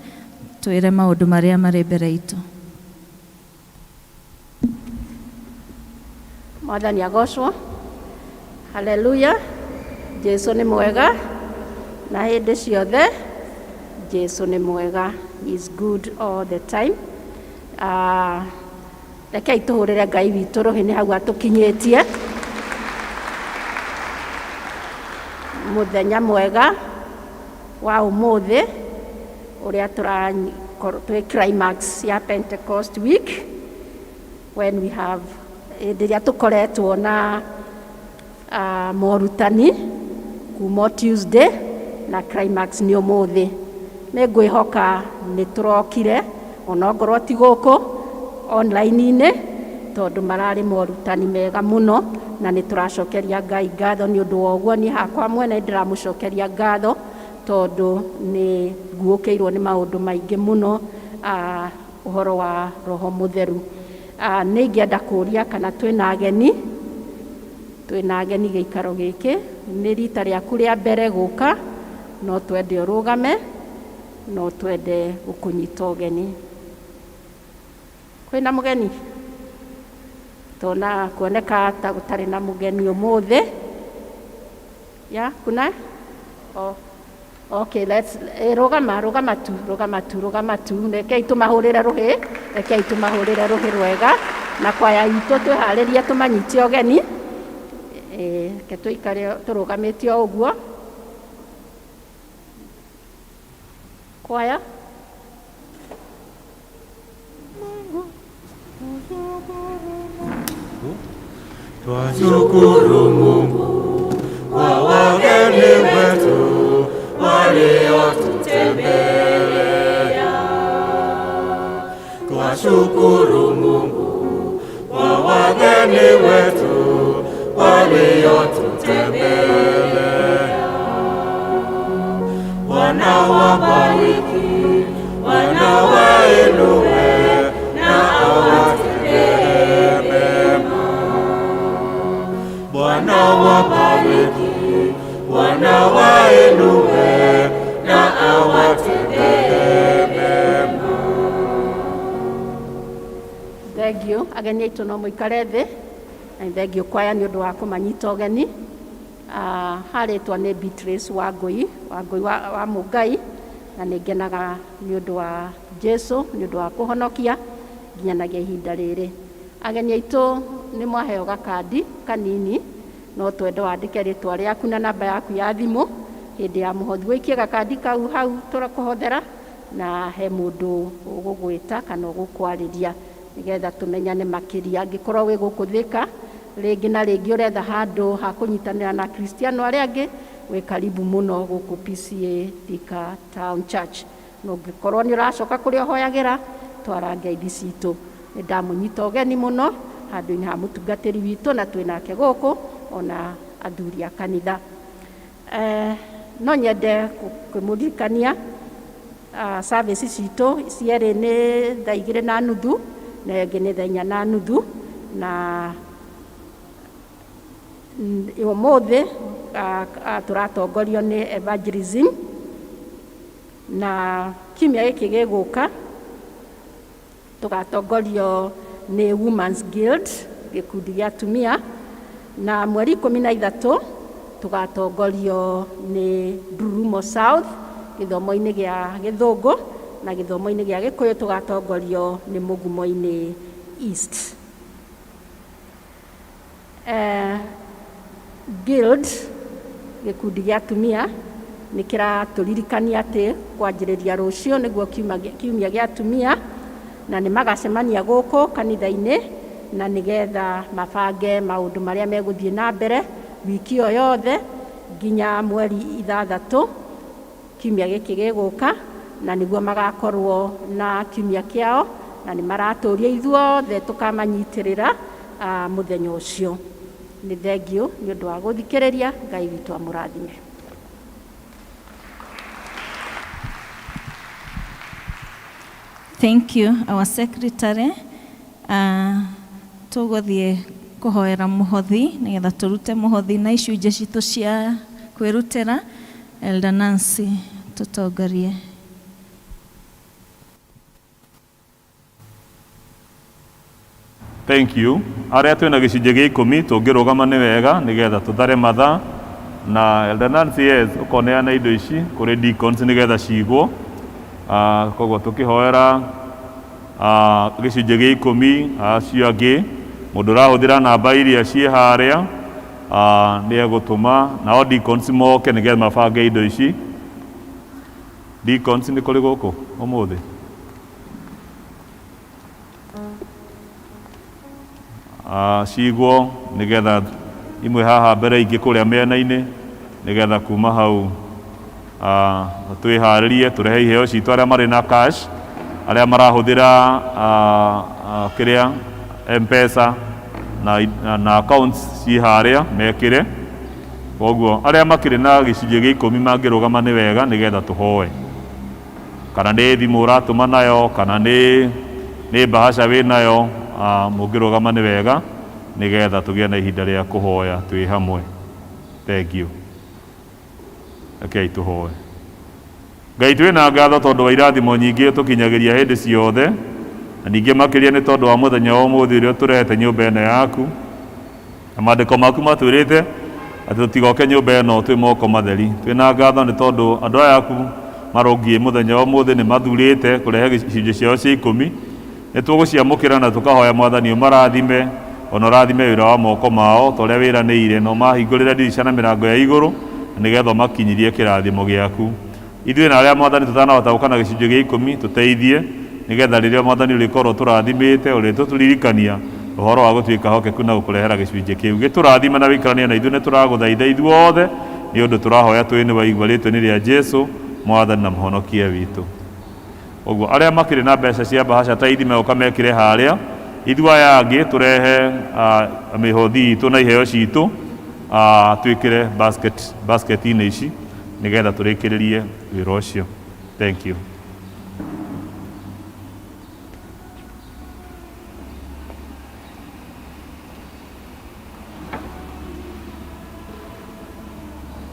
twĩre maũndũ marĩa marĩ mbere itũ. Mwathani agocwo. Haleluya. Jesu nĩ mwega na hĩndĩ ciothe. Jesu nĩ mwega. He is good all the time. Rekei tũhũrĩre Ngai witũ rũhĩ nĩ hau atũkinyĩtie. Mũthenya mwega wa ũmũthĩ ũrĩa twĩ climax ya Pentecost week, when we have rĩrĩa tũkoretwo na morutani kuma Tuesday na climax nĩ ũmũthĩ. Nĩ ngwĩhoka nĩ tũrokire onokorwo ti gũkũ online-inĩ tondũ mararĩ morutani mega mũno, na nĩ tũracokeria Ngai ngatho nĩ ũndũ wa ũguo. Niĩ hakwa mwene ndĩramũcokeria ngatho tondũ nĩ nguũkĩirwo nĩ maũndũ maingĩ mũno, ũhoro wa Roho Mũtheru. Nĩ ingĩenda kũũria kana twĩna ageni gĩikaro gĩkĩ. Nĩ rita rĩaku rĩa mbere gũka, no twende ũrũgame, no twende gũkũnyita ũgeni. Kwĩna mũgeni? Tona kuoneka ta gũtarĩ na mũgeni ũmũthĩ. Ya, kuna? Oh. Okay, let's rũgama tu. Rekei tũmahũrĩre rũhĩ rwega, na kwaya itũ twĩharĩrie tũmanyitie ũgeni. Ke tũikare tũrũgamĩtie o ũguo. Kwaya. Twashukuru Mungu kwa wageni wetu waliotutembelea. Twashukuru Mungu kwa wageni wetu waliotutembelea. Bwana wabariki, Bwana wainue na awatendee mema. Bwana wabariki, Bwana wainue na awatendee mema. Thank you. Ageni aitũ no mũikare thĩ. Na thank you kwaya nĩ ũndũ wa kũmanyita ũgeni. Harĩtwa nĩ Beatrice Wangũi wa Mũngai, na nĩ ngenaga nĩ ũndũ wa Jesu, nĩ ũndũ wa kũhonokia nginyanagia ihinda rĩrĩ. Ageni aitũ nĩ mwaheo gakandi kanini, no twende wandĩke rĩtwa rĩaku na namba yaku ya thimũ. Hĩndĩ ya mũhothi wĩikie gakandi kau hau tũrakũhothera, na he mũndũ ũgũgwĩta kana ũgũkwarĩria nĩgetha tũmenyane makĩria. Angĩkorwo wĩ gũkũ Thika rĩngĩ na rĩngĩ ũretha handũ ha kũnyitanĩra na Kristiano arĩa angĩ, wĩ karibu mũno gũkũ P.C.E.A Thika Town Church. Na ũngĩkorwo nĩ ũracoka kũrĩa ũhoyagĩra, twara ngeithi citũ. Nĩ ndamũnyita ũgeni mũno handũ-inĩ ha mũtungatĩri witũ, na twĩ nake gũkũ ona athuri a kanitha. No nyende kũmũririkania service citũ cierĩ nĩ thaa 2:30 na ĩngĩ nĩ thaa 4:30, na ũmũthĩ tũratongorio nĩ evangelism, na kiumia gĩkĩ gĩgũka tũgatongorio nĩ Women's Guild, gĩkundi gĩa atumia, na mweri 13 tũgatongorio nĩ Ndurumo South gĩthomo-inĩ gĩa Gĩthũngũ, na gĩthomo-inĩ gĩa Gĩkũyũ tũgatongorio nĩ Mũgumo-inĩ East. Guild, gĩkundi gĩa atumia, nĩ kĩratũririkania atĩ kwanjĩrĩria rũciũ nĩguo kiumia gĩa atumia, na nĩ magacemania gũkũ kanitha-inĩ, na nĩgetha mabange maũndũ marĩa megũthiĩ na mbere wiki ĩyo yothe nginya mweri 6 kiumia gĩkĩ gĩgũka, na nĩguo magakorwo na kiumia kĩao, na nĩ maratũria ithuothe tũkamanyitĩrĩra mũthenya ũcio. Nĩ thengio nĩ ũndũ wa gũthikĩrĩria. Ngai witũ amũrathime. Thank you, our secretary. Tũgũthiĩ kũhoera mũhothi nĩgetha tũrute mũhothi na icunjĩ citũ cia kwĩrutĩra. Elder Nancy tũtongorie. Thank you. Arĩa twĩna gĩcunjĩ gĩa 10 tũngĩrũgama nĩ wega nĩgetha tũthare mathaa, na Elder Nancy ũkoneana indo ici kũrĩ deacons nĩgetha cigwo. Koguo tũkĩhoera gĩcunjĩ gĩa 10 acio angĩ, mũndũ ũrahũthĩra namba iria ciĩ harĩa nĩ egũtũma, nao deacons moke nĩgetha mabange indo ici. Deacons nĩ kũrĩ gũkũ ũmũthĩ? Cigwo nĩgetha imwe haha mbere ingĩ kũrĩa mĩena-inĩ, nĩgetha kuma hau twĩharĩrie tũrehe iheo citũ arĩa marĩ na cash, arĩa marahũthĩra kĩrĩa M-Pesa na accounts ci harĩa mekĩre. Koguo arĩa makĩrĩ na gĩcunjĩ gĩa 10 mangĩrũgama nĩ wega nĩgetha tũhoe, kana nĩ thimũ ũratũma nayo, kana nĩ bahasha wĩ nayo, mũngĩrũgama nĩ wega nĩgetha tũgĩe na ihinda rĩa kũhoya twĩ hamwe. Thank you. Okay, tũhoe. Ngai twĩna ngatho tondũ wa irathimo nyingĩ tũkinyagĩria hĩndĩ ciothe, na ningĩ makĩria nĩ tondũ wa mũthenya wa ũmũthĩ ũrĩa tũrehete nyũmba ĩno yaku. Na maandĩko maku matwĩrĩte atĩ tũtigoke nyũmba ĩno twĩ moko matheri. Twĩna ngatho nĩ tondũ andũ aya aku marongie mũthenya wa ũmũthĩ nĩ mathurĩte kũrehe gĩcunjĩ ciao cia 10. Nĩ tũgũciamũkĩra na tũkahoya Mwathani ũmarathime, ona ũrathime wĩra wa moko mao ta ũrĩa wĩranĩire, na ũmahingũrĩre ndirica na mĩrango ya igũrũ nĩgetha makinyirie kĩrathimo gĩaku. Ithuĩ na arĩa Mwathani tũtanahota gũka na gĩcunjĩ gĩa 10 tũteithie, nĩgetha rĩrĩa Mwathani ũrĩkorwo tũrathimĩte ũrĩtũturirikania ũhoro wa gũtuĩka hokeku na gũkũrehera gĩcunjĩ kĩu. Gĩtũrathime na wĩikaranie na ithuĩ, nĩ tũragũthaitha ithuothe nĩ ũndũ tũrahoya twĩ nĩ waigua rĩtwa-inĩ rĩa Jesũ Mwathani na mũhonokia witũ. Ũguo arĩa makĩrĩ na mbeca cia bahasha ta ithime ũkamekĩre harĩa, ithuĩ aya angĩ tũrehe mĩhothi itũ na iheo citũ twĩkĩre basket-inĩ ici nĩgetha tũrĩkĩrĩrie wĩra ũcio. Thank you.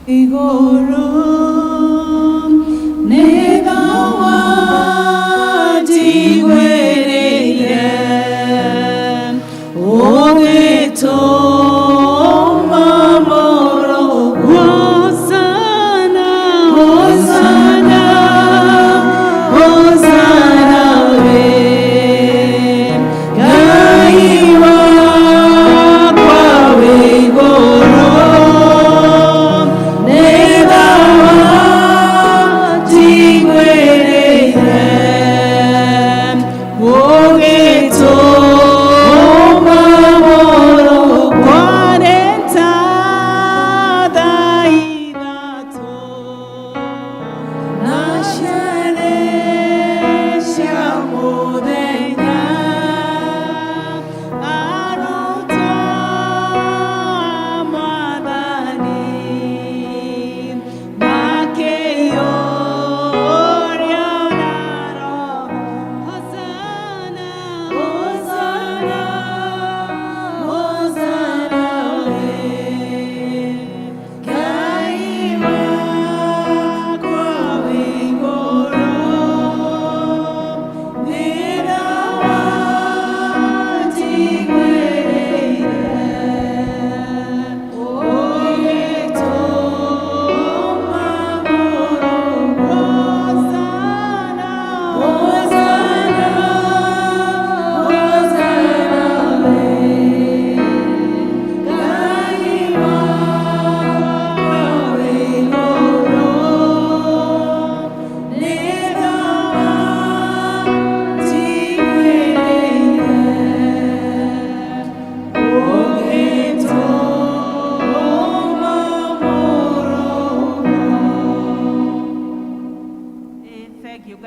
Igoro negawa jigwereire ogeto mamoro Hosanna Hosanna Hosanna we gaiwa kwa we igoro negawa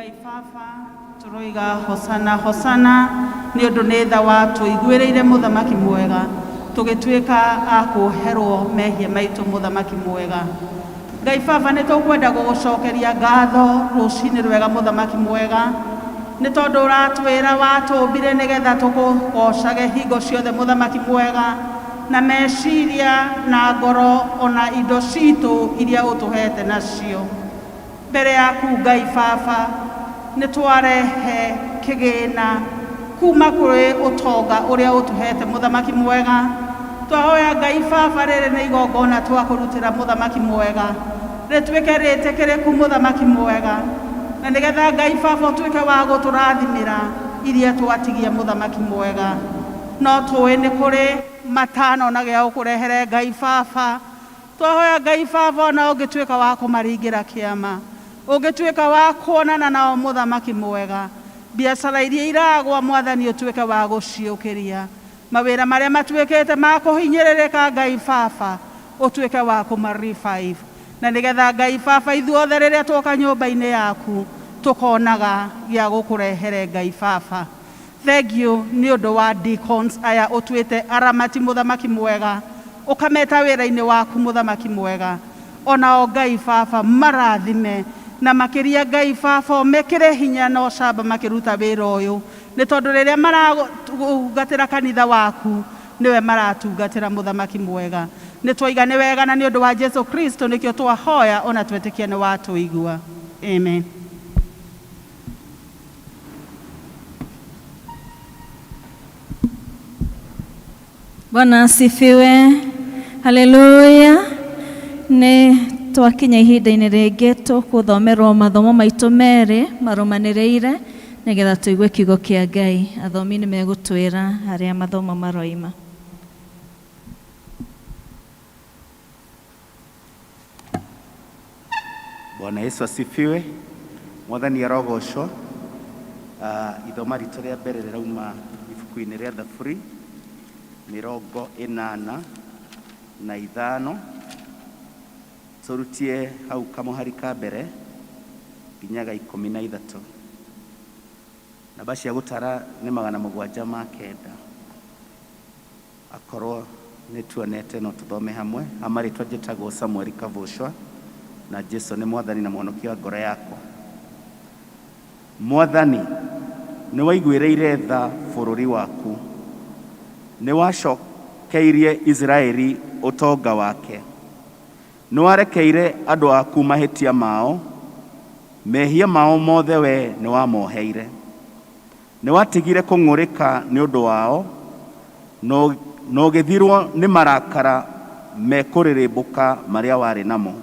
Ngai Baba turoiga hosana hosana ni undu ni tha wa tuiguireire muthamaki mwega tugituika a kuherwo mehia maitu muthamaki mwega. Ngai Baba ni tukwenda gugucokeria ngatho rucini rwega muthamaki mwega ni tondu uratwira watumbire nigetha tukugocage hingo ciothe muthamaki mwega na meciria na ngoro ona indo citu iria utuhete nacio. Mbere yaku Ngai Baba ni twarehe kigina kuma kuri utonga uria utuhete muthamaki mwega. Twahoya Ngai Baba riri ni igongona twakurutira muthamaki mwega ritwike ritikiriku muthamaki mwega na nigetha Ngai Baba utwike wa guturathimira iria twatigia muthamaki mwega. No tuwi ni kuri matano na gia ukurehere Ngai Baba. Twahoya Ngai Baba na ungitwika wa kumaringira kiama ungitwika wa kuonana nao muthamaki mwega. Biacara iria iragwa mwathani utwike wa guciukiria mawira maria matwikite ma kuhinyiririka Ngai Baba utwike wa kumarevive na nigetha Ngai Baba ithuothe riria twoka nyumba-ini yaku tukonaga gia gukurehere Ngai Baba. Thank you ni undu wa deacons aya utwite aramati muthamaki mwega ukameta wira-ini waku muthamaki mwega. Onao Ngai Baba marathime na makiria Ngai Baba mekire hinya no camba makiruta wira uyu ni tondu riria maratungatira kanitha waku niwe maratungatira muthamaki mwega. Ni twoiga ni wega na ni undu wa Jesu Kristo nikio twahoya ona twetikia ni watuigua. Amen. Bwana asifiwe. Haleluya. Ni twakinya ihinda-ini ringi tukuthomerwo mathomo maitu meri marumaniriire nigetha tuigue kiugo kia Ngai. Athomi ni megutwira haria mathomo maroima. Bwana Yesu asifiwe. Mwathani arogocwo. Ithoma ritu ria mbere rirauma ibuku-ini ria Thaburi 85 turutie hau kamuhari ka mbere nginyaga 13. Namba cia gutara ni 709. Akorwo ni tuonete no tuthome hamwe. Amaritwa njitagwo Samuel Kavushwa na Jesu ni mwathani na mwonokia wa ngoro yakwa. Mwathani ni waiguireire tha bururi waku, ni wacokeirie Israeli utonga wake, ni warekeire andu aku mahitia mao, mehia mao mothe we ni wamoheire, ni watigire kung'urika ni undu wao, no githirwo ni marakara mekuririmbuka maria wari namo.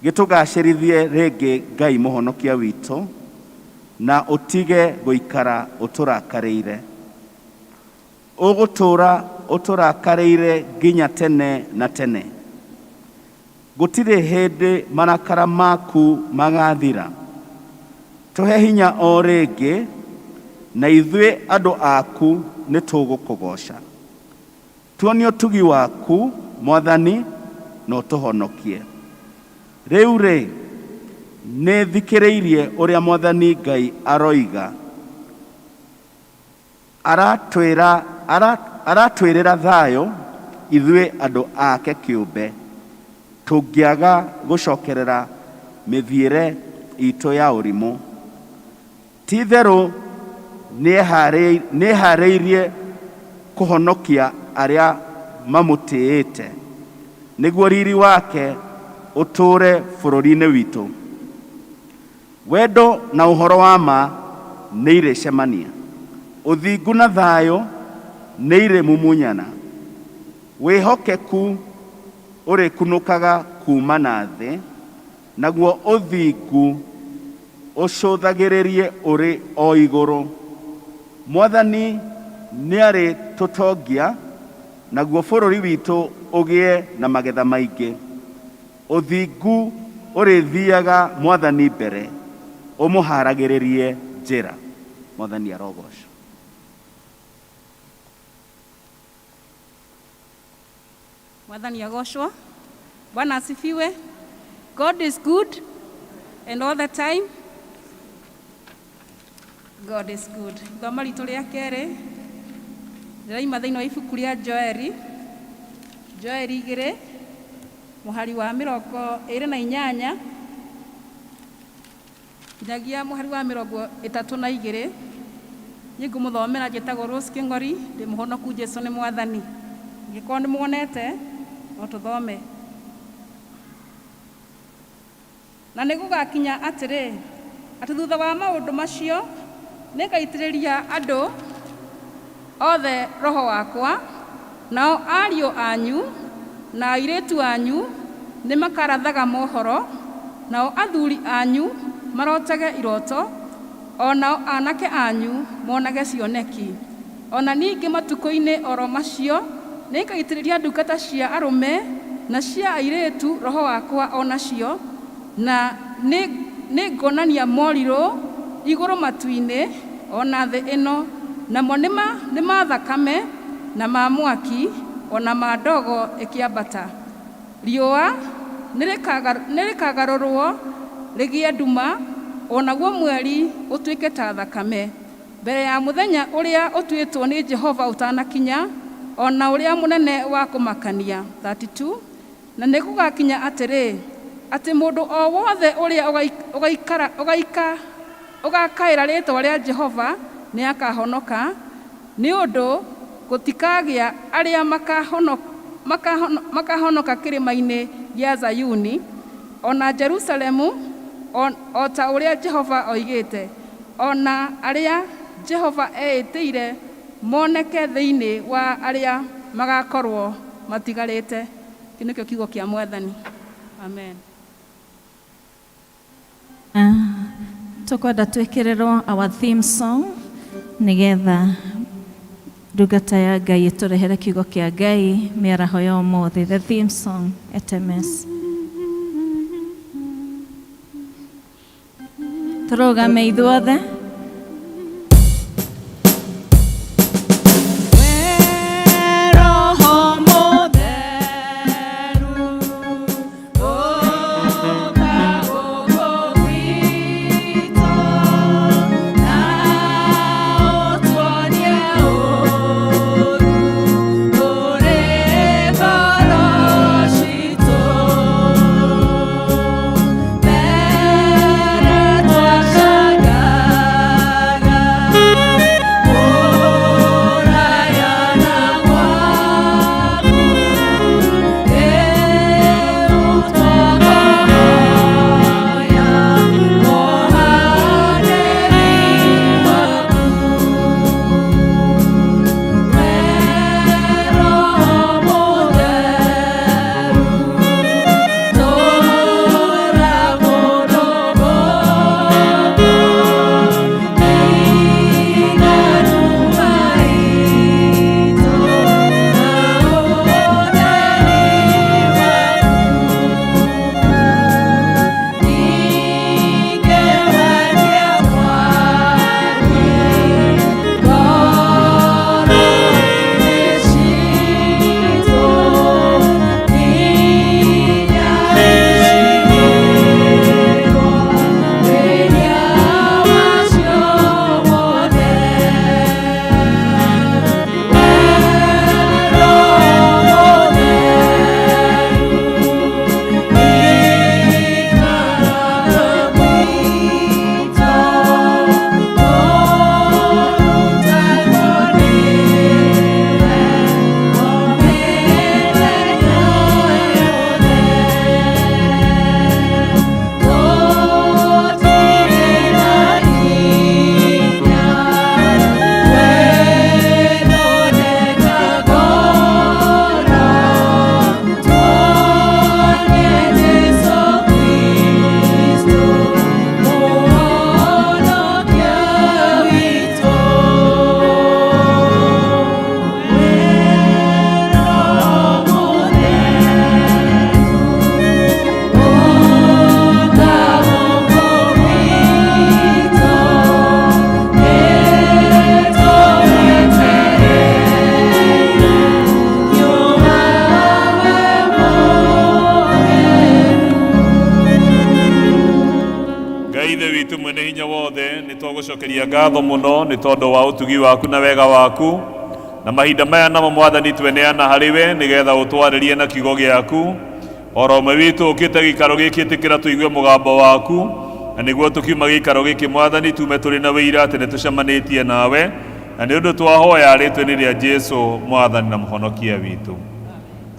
Gitugacirithie ringi Ngai muhonokia witu na utige guikara uturakareire. Ugutura uturakareire nginya tene na tene. Gutire hindi marakara maku magathira. Tuhe hinya o ringi na ithuĩ andu aku ni tugukugoca. Tuonie utugi waku Mwathani no tuhonokie. Riu ri ni thikireirie uria Mwathani Ngai aroiga. Aratwirira thayo ithuĩ andu ake kiumbe tungiaga gucokerera mithiire itu ya urimu. Titheru niehariirie kuhonokia aria mamutiite niguo riri wake uture bururi-ini witu. Wendo na uhoro wa ma ni iricemania. Uthingu na thayo ni irimumunyana. Wihokeku urikunukaga kuma na thi, naguo uthingu ucuthagiririe uri o iguru. Mwathani ni ari tutongia, naguo bururi witu ugie na magetha maingi. Uthingu urithiaga Mwathani mbere, umuharagiririe njira. Mwathani arogocwo. Mwathani agocwo. Bwana asifiwe. God is good and all the time. God is good. Thoma ritũ rĩa kerĩ rĩraima thĩinĩ wa ibuku rĩa Joeli 2 mũhari wa 28 nginyagia mũhari wa 32. Niĩ ngũmũthomera njĩtagwo Rose Kĩng'ori, ndĩ mũhonoku Jesũ nĩ Mwathani. Angĩkorwo nĩ muonete no tũthome. Na nĩ gũgakinya atĩrĩ, atĩ thutha wa maũndũ macio nĩngaitĩrĩria andũ othe roho wakwa, nao ariũ anyu na airĩtu anyu nĩ makarathaga mohoro, nao athuri anyu marotage iroto, o nao anake anyu monage cioneki. Ona ningĩ matukũ-inĩ oro macio nĩngaitĩrĩria ndungata cia arũme na cia airĩtu roho wakwa onacio, na nĩngonania morirũ igũrũ matu-inĩ ona thĩ ĩno, namo nĩ ma thakame na ma mwaki ona ma ndogo ĩkĩambata. Riũa nĩrĩkagarũrwo rĩgĩe nduma, onaguo mweri ũtuĩke ta thakame, mbere ya mũthenya ũrĩa ũtuĩtwo nĩ Jehova ũtanakinya, ona ũrĩa mũnene wa kũmakania. 32. Na nĩ gũgakinya atĩrĩ, atĩ mũndũ o wothe ũrĩa ũgakaĩra rĩĩtwa rĩa Jehova nĩ akahonoka, nĩ ũndũ gũtikagĩa arĩa makahonoka kĩrĩma-inĩ gĩa Zayuni, ona Jerusalemu, o ta ũrĩa Jehova oigĩte, ona arĩa Jehova eĩtĩire moneke thĩinĩ wa arĩa magakorwo matigarĩte. Kĩu nĩkĩo kiugo kĩa Mwathani. Amen. Tũkwenda twĩkĩrĩrwo our theme song nĩgetha ndungata ya Ngai ĩtũrehere kiugo kĩa Ngai mĩaraho ya ũmũthĩ. The theme song, SMS. Tũrũgame ithuothe. Better tũgũcokeria ngatho mũno nĩ tondũ wa ũtugi waku na wega waku na mahinda maya namo Mwathani tweneana harĩwe nĩgetha ũtwarĩrie na kiugo gĩaku oro ũmwe witũ ũkĩte gĩikaro gĩkĩ ĩtĩkĩra tũigue mũgambo waku na nĩguo tũkiuma gĩikaro gĩkĩ Mwathani tume tũrĩ na wĩira atĩ nĩtũcemanĩtie nawe na nĩ ũndũ twahoya rĩtwa-inĩ rĩa Jesũ Mwathani na mũhonokia witũ.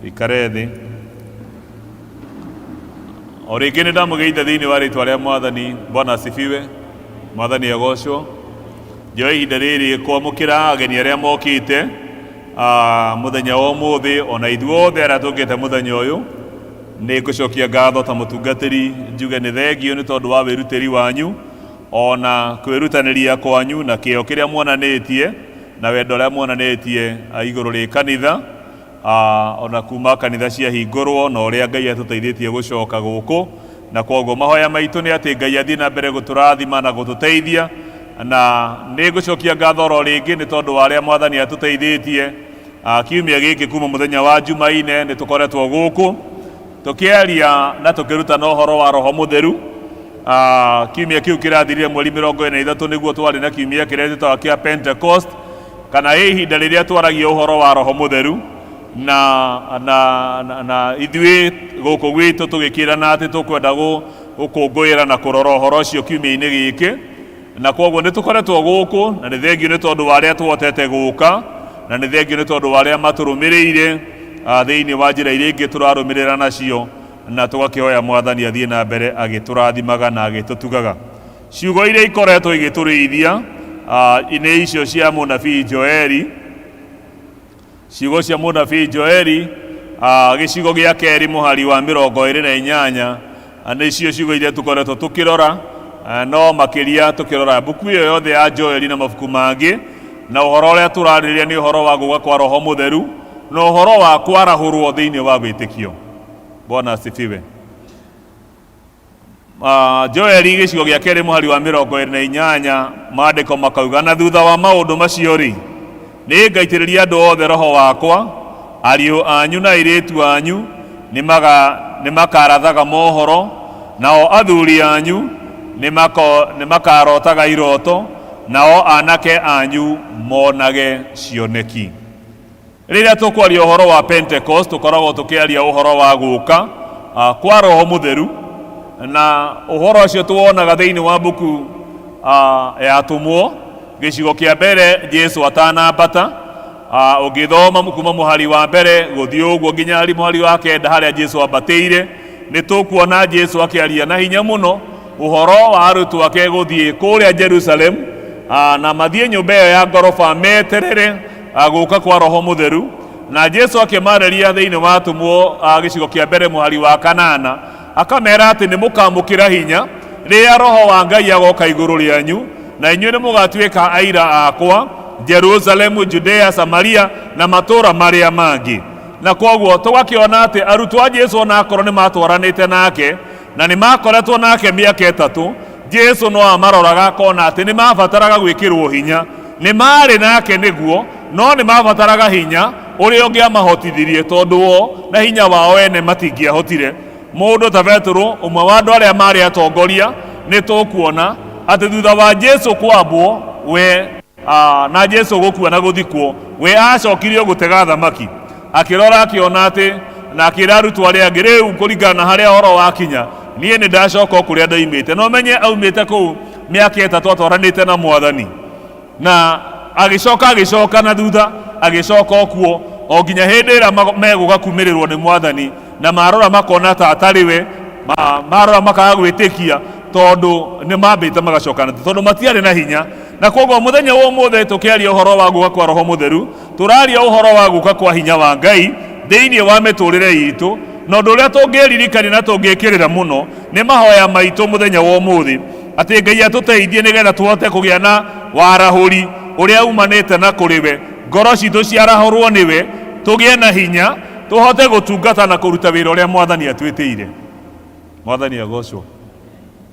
Ikare thĩ. O rĩngĩ nĩ ndamũgeitha thĩinĩ wa rĩtwa rĩa Mwathani. Bwana asifiwe. Mwathani agocwo. Njoe ihinda rĩrĩ kwamũkĩra ageni arĩa mokĩte mũthenya wa ũmũthĩ ona ithuothe arĩa tũkĩte mũthenya ũyũ. Nĩ ngũcokia ngatho ta mũtungatĩri njuge nĩ thengio nĩ tondũ wa wĩrutĩri wanyu ona kwĩrutanĩria kwanyu na kĩo kĩrĩa muonanĩtie na wendo ũrĩa muonanĩtie igũrũ rĩ kanitha ona kuma kanitha ciahingũrwo na ũrĩa Ngai atũteithĩtie gũcoka gũkũ na kwoguo mahoya maitũ nĩ atĩ Ngai athiĩ na mbere gũtũrathima na gũtũteithia na nĩ ngũcokia ngatho oro rĩngĩ nĩ tondũ wa arĩa Mwathani atũteithĩtie kiumia gĩkĩ kuma mũthenya wa Jumaine nĩ tũkoretwo gũkũ tũkĩaria na tũkĩrutana ũhoro wa Roho Mũtheru. Kiumia kĩu kĩrathirire mweri 23 nĩguo twarĩ na kiumia kĩrĩa gĩtagwo kĩa Pentecost kana ihinda rĩrĩa twaragia ũhoro wa Roho Mũtheru na ithuĩ gũkũ gwitũ tũgĩkĩrana atĩ tũkwenda gũkũngũĩra na kũrora ũhoro ũcio kiumia-inĩ gĩkĩ na kwoguo nĩ tũkoretwo gũkũ na nĩ thengio nĩ tondũ wa arĩa tuhotete gũka na nĩ thengio nĩ tondũ wa arĩa matũrũmĩrĩire thĩinĩ wa njĩra iria ingĩ tũrarũmĩrĩra nacio na tũgakĩhoya Mwathani athiĩ na mbere agĩtũrathimaga na agĩtũtugaga. Ciugo iria ikoretwo igĩtũrĩithia nĩ icio cia mũnabii Joeli. Ciugo cia mũnabii Joeli gĩcigo gĩa kerĩ mũhari wa 28 nĩcio ciugo iria tũkoretwo tũkĩrora no makĩria tũkĩrora mbuku ĩyo yothe ya Joeli na mabuku mangĩ na ũhoro ũrĩa tũrarĩrĩria nĩ ũhoro wa gũũka kwa Roho Mũtheru na ũhoro wa kwarahũrwo thĩinĩ wa wĩtĩkio. Bwana asifiwe. Joeli gĩcigo gĩa kerĩ mũhari wa 28 maandĩko makauga na thutha wa maũndũ macio rĩ nĩ ngaitĩrĩria andũ othe Roho wakwa ariũ anyu na airĩtu anyu nĩ makarathaga mohoro nao athuri anyu nĩ makarotaga iroto nao anake anyu monage cioneki. Rĩrĩa tũkwaria ũhoro wa Pentecost tũkoragwo tũkĩaria ũhoro wa gũũka kwa Roho Mũtheru na ũhoro ũcio tuonaga thĩinĩ wa mbuku ya Atũmwo gĩcigo kĩa mbere Jesũ atanambata ũngĩthoma kuma mũhari wa mbere gũthiĩ ũguo nginya mũhari wa 9 harĩa Jesũ ambatĩire nĩ tũkuona Jesũ akĩaria na hinya mũno ũhoro wa arutwo ake gũthiĩ kũrĩa Jerusalem na mathiĩ nyũmba ĩyo ya ngoroba meterere gũũka kwa Roho Mũtheru na Jesũ akĩmarĩria thĩinĩ wa Atũmwo gĩcigo kĩa mbere mũhari wa 8 akamera atĩ nĩ mũkamũkĩra hinya rĩrĩa Roho wa Ngai agoka igũrũ rĩanyu na inyuĩ nĩ mũgatuĩka aira akwa Jerusalemu, Judea, Samaria na matũũra marĩa mangĩ. Na kwoguo tũgakĩona atĩ arutwo a Jesũ ona akorwo nĩ matwaranĩte nake na nĩ makoretwo nake mĩaka 3 Jesũ no amaroraga akona atĩ nĩ mabataraga gwĩkĩrwo hinya. Nĩ marĩ nake nĩguo no nĩ mabataraga hinya ũrĩa ũngĩamahotithirie tondũ o na hinya wao ene matingĩahotire. Mũndũ ta Petero ũmwe wa andũ arĩa marĩ atongoria nĩ tũkuona atĩ thutha wa Jesũ kwambwo we na Jesũ gũkua na gũthikwo we acokirio gũtega thamaki akĩrora akĩona atĩ na akĩra arutwo arĩa angĩ rĩu kũringana na harĩa ũhoro wakinya niĩ nĩ ndacoka kũrĩa ndaimĩte. No menye aumĩte kũu mĩaka 3 atwaranĩte na Mwathani na agĩcoka na thutha agĩcoka okuo o nginya hĩndĩ ĩrĩa megũka kumĩrĩrwo nĩ Mwathani na marora makona ta atarĩ we marora makaga gwĩtĩkia tondũ nĩ mambĩte magacokana tondũ matiarĩ na hinya. Na kwoguo mũthenya wa ũmũthĩ tũkĩaria ũhoro wa gũũka kwa Roho Mũtheru tũraria ũhoro wa gũũka kwa hinya wa Ngai thĩinĩ wa mĩtũrĩre itũ na ũndũ ũrĩa tũngĩririkania na tũngĩkĩrĩra mũno nĩ mahoya maitũ mũthenya wa ũmũthĩ atĩ Ngai atũteithie nĩgetha tũhote kũgĩa na warahũri ũrĩa umanĩte na kũrĩ we ngoro citũ ciarahũrwo nĩwe tũgĩe na hinya tũhote gũtungata na kũruta wĩra ũrĩa Mwathani atwĩtĩire. Mwathani agocwo.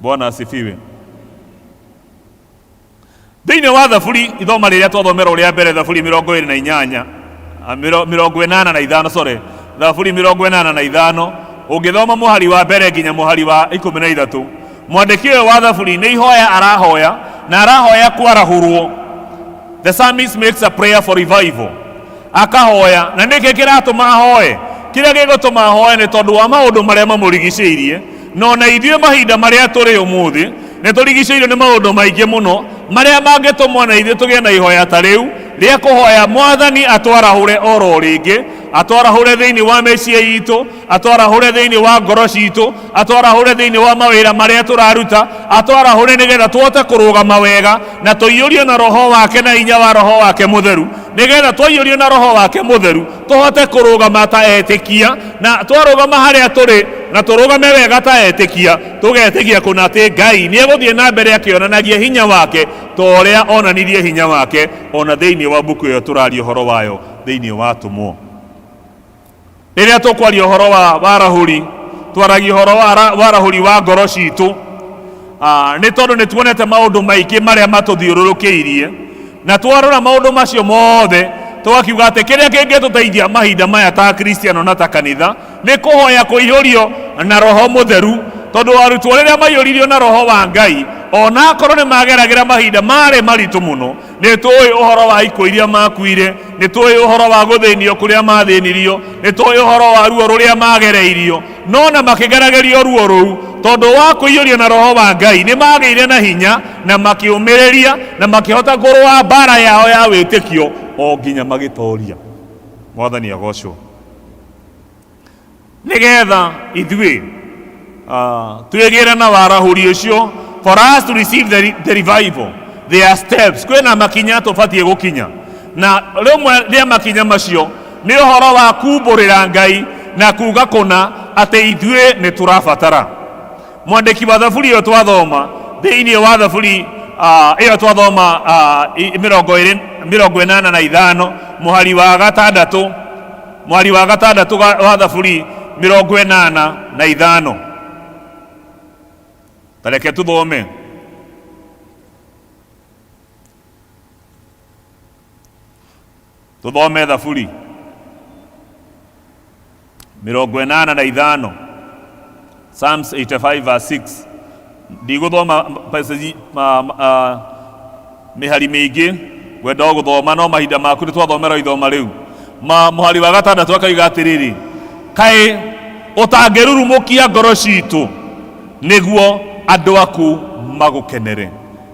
Bwana asifiwe. Thĩinĩ wa thaburi ithoma rĩrĩa twathomera ũrĩa mbere thaburi 28 85 sorry thaburi 85 ũngĩthoma mũhari wa mbere nginya mũhari wa 13 mwandĩki ũyũ wa thaburi nĩ ihoya arahoya na arahoya kwarahurwo. The psalmist makes a prayer for revival. Akahoya, na niki kiratuma ahoe. Kiria gigutuma ahoe ni tondu wa maundu maria mamurigiceirie, no na ithue mahinda maria turi umuthi ni turigiceirio ni maundu maingi muno maria mangitumwa na ithue tugie na ihoya ta riu ria kuhoya Mwathani atwarahure oro ringi, atwarahure thiini wa meciria itu, atwarahure thiini wa ngoro citu, atwarahure thiini wa mawira maria turaruta, atwarahure nigetha tuote kurugama wega na tuiyurio na roho wake na inya wa roho wake mutheru, nigetha twaiyurio na roho wake mutheru tuhote kurugama ta etikia, na twarugama haria turi na turugame wega ta etikia, tugetikia kuna ati Ngai ni eguthie na mbere akionanagia hinya wake to uria onanirie hinya wake ona thiini wa buku iyo turario horo wayo thiini wa tumwo. Riria tukwaria horo wa warahuri, twaragia horo wa warahuri wa ngoro citu, ni tondu ni tuonete maundu maingi maria matuthiururukiirie, na twarora maundu macio mothe tugakiuga ati kiria kingituteithia mahinda maya ta Kristiano na ta kanitha ni kuhoya kuihurio na roho mutheru, tondu arutwo riria maiyuririo na roho wa Ngai ona korwo ni mageragira mahinda mari maritu muno, ni tuwi uhoro wa ikuo iria makuire, ni tuwi uhoro wa guthinio kuria mathinirio, ni tuwi uhoro wa ruo ruria magereirio, no na makigeragerio ruo ruu tondu wa kuiyurio na roho wa Ngai ni magiire na hinya na makiumiriria na makihota kurua mbara yao ya witikio o nginya magitoria. Mwathani agocwo. Nigetha ithue twigire na warahuri ucio, for us to receive the revival, there are steps. Kwena makinya tubatie gukinya, na rimwe ria makinya macio ni uhoro wa kumburira Ngai na kuga kuna ati ithue ni turabatara. Mwandiki wa thaburi iyo twathoma thiini wa thaburi iyo twathoma 85 muhari wa gatandatu, muhari wa gatandatu wa thaburi 85. Tareke tuthome. Tuthome thaburi 85, Psalms 85 verse 6. Ndiguthoma passage mihari mingi, wenda guthoma no mahinda maku ni twathomera ithoma riu. Muhari wa gatandatu akaiga atiriri, kai utangirurumukia ngoro citu niguo andu aku magukenere.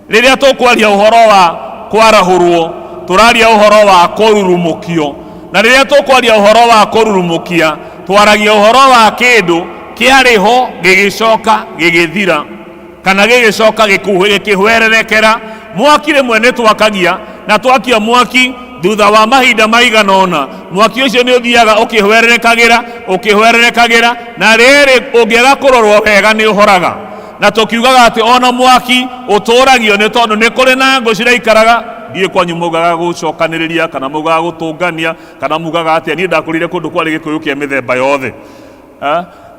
Riria tukwaria uhoro wa kwarahurwo, turaria uhoro wa kururumukio, na riria tukwaria uhoro wa kururumukia twaragia uhoro wa kindu kiariho gigicoka gigithira, kana gigicoka gikihwererekera. Mwaki rimwe ni twakagia, na twakia mwaki thutha wa mahinda maiganona, mwaki ucio ni uthiaga ukihwererekagira na riri ungiaga kurorwo wega ni uhoraga. Na tukiugaga ati ona mwaki uturagio ni tondu ni kuri na ngo ciraikaraga, thie kwanyu mugaga gucokaniriria kana mugaga gutungania kana mugaga ati ni ndakurire kundu kwari gikuyu kia mithemba yothe.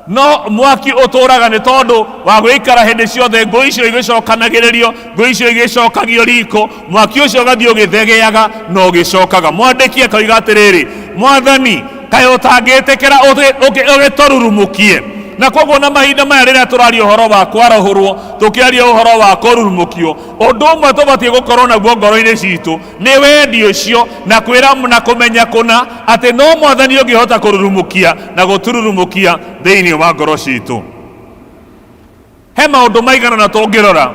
No mwaki uturaga ni tondu wa guikara hindi ciothe ngo icio igicokanagiririo, ngo icio igicokagio riko, mwaki ucio gathio githegeaga no gicokaga. Mwandiki akaiga atiriri, Mwathani kaĩ ũtangĩtĩkĩra ũgĩtorurumukie. Na koguo na mahinda maya rĩrĩa tũraria ũhoro wa kwarahũrwo, tũkĩaria ũhoro wa kũrurumũkio, ũndũ ũmwe tũbatiĩ gũkorwo naguo ngoro-inĩ citũ nĩ wendi ũcio na kwĩra na kũmenya kũna atĩ no Mwathani ũngĩhota kũrurumũkia na gũtururumũkia thĩinĩ wa ngoro citũ. He maũndũ maigana na tũngĩrora,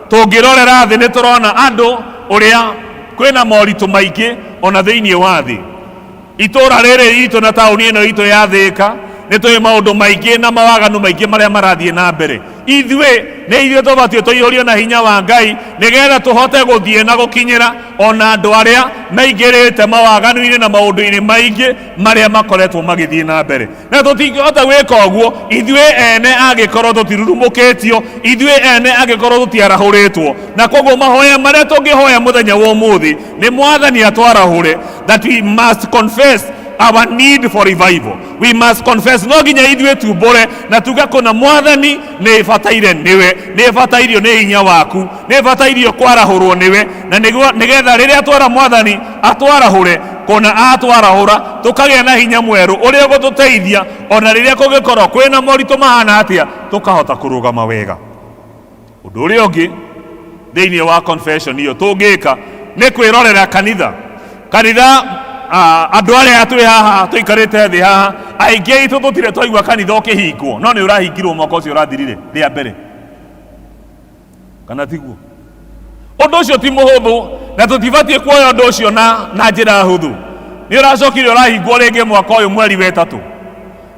tũngĩrorera thĩ nĩ tũrona andũ ũrĩa kwĩna moritũ maingĩ ona thĩinĩ wa thĩ. Itũra rĩrĩ itũ na taũni ĩno itũ ya Thika nĩ tũĩ maũndũ maingĩ na mawaganu maingĩ marĩa marathiĩ na mbere. Ithuĩ nĩ ithuĩ tũbatiĩ tũiyũrio na hinya wa Ngai nĩgetha tũhote gũthiĩ na gũkinyĩra ona andũ arĩa maingĩrĩte mawaganu-inĩ na maũndũ-inĩ maingĩ marĩa makoretwo magĩthiĩ na mbere. Na tũtingĩhota gwĩka ũguo ithuĩ ene angĩkorwo tũtirurumũkĩtio, ithuĩ ene angĩkorwo tũtiarahũrĩtwo. Na koguo mahoya marĩa tũngĩhoya mũthenya wa ũmũthĩ nĩ Mwathani atwarahũre, that we must confess our need for revival. We must confess, no nginya ithuĩ tumbũre na tuga kuna Mwathani nĩ bataire niwe, nĩ batairio nĩ hinya waku, nĩ batairio kwarahũrwo niwe, na nĩgetha rĩrĩa twara Mwathani atwarahũre, kuna atwarahũra tũkagĩa na hinya mwerũ ũrĩa gũtũteithia ona rĩrĩa kũngĩkorwo kwĩna moritũ mahana atĩa tũkahota kũrũgama wega. Ũndũ ũrĩa ũngĩ thĩinĩ wa confession iyo tũngĩka nĩ kwĩrorera kanitha andũ arĩa twĩ haha tũikarĩte thĩ haha aingĩ aitũ tũtirĩ twaigua kanitha ũkĩhingwo no nĩ ũrahingirwo mwaka ũcio ũrathirire rĩa mbere kana tiguo ũndũ ũcio ti mũhũthũ na tũtibatiĩ kuoya ũndũ ũcio na njĩra hũthũ nĩ ũracokire ũrahingwo rĩngĩ mwaka ũyũ mweri wetatũ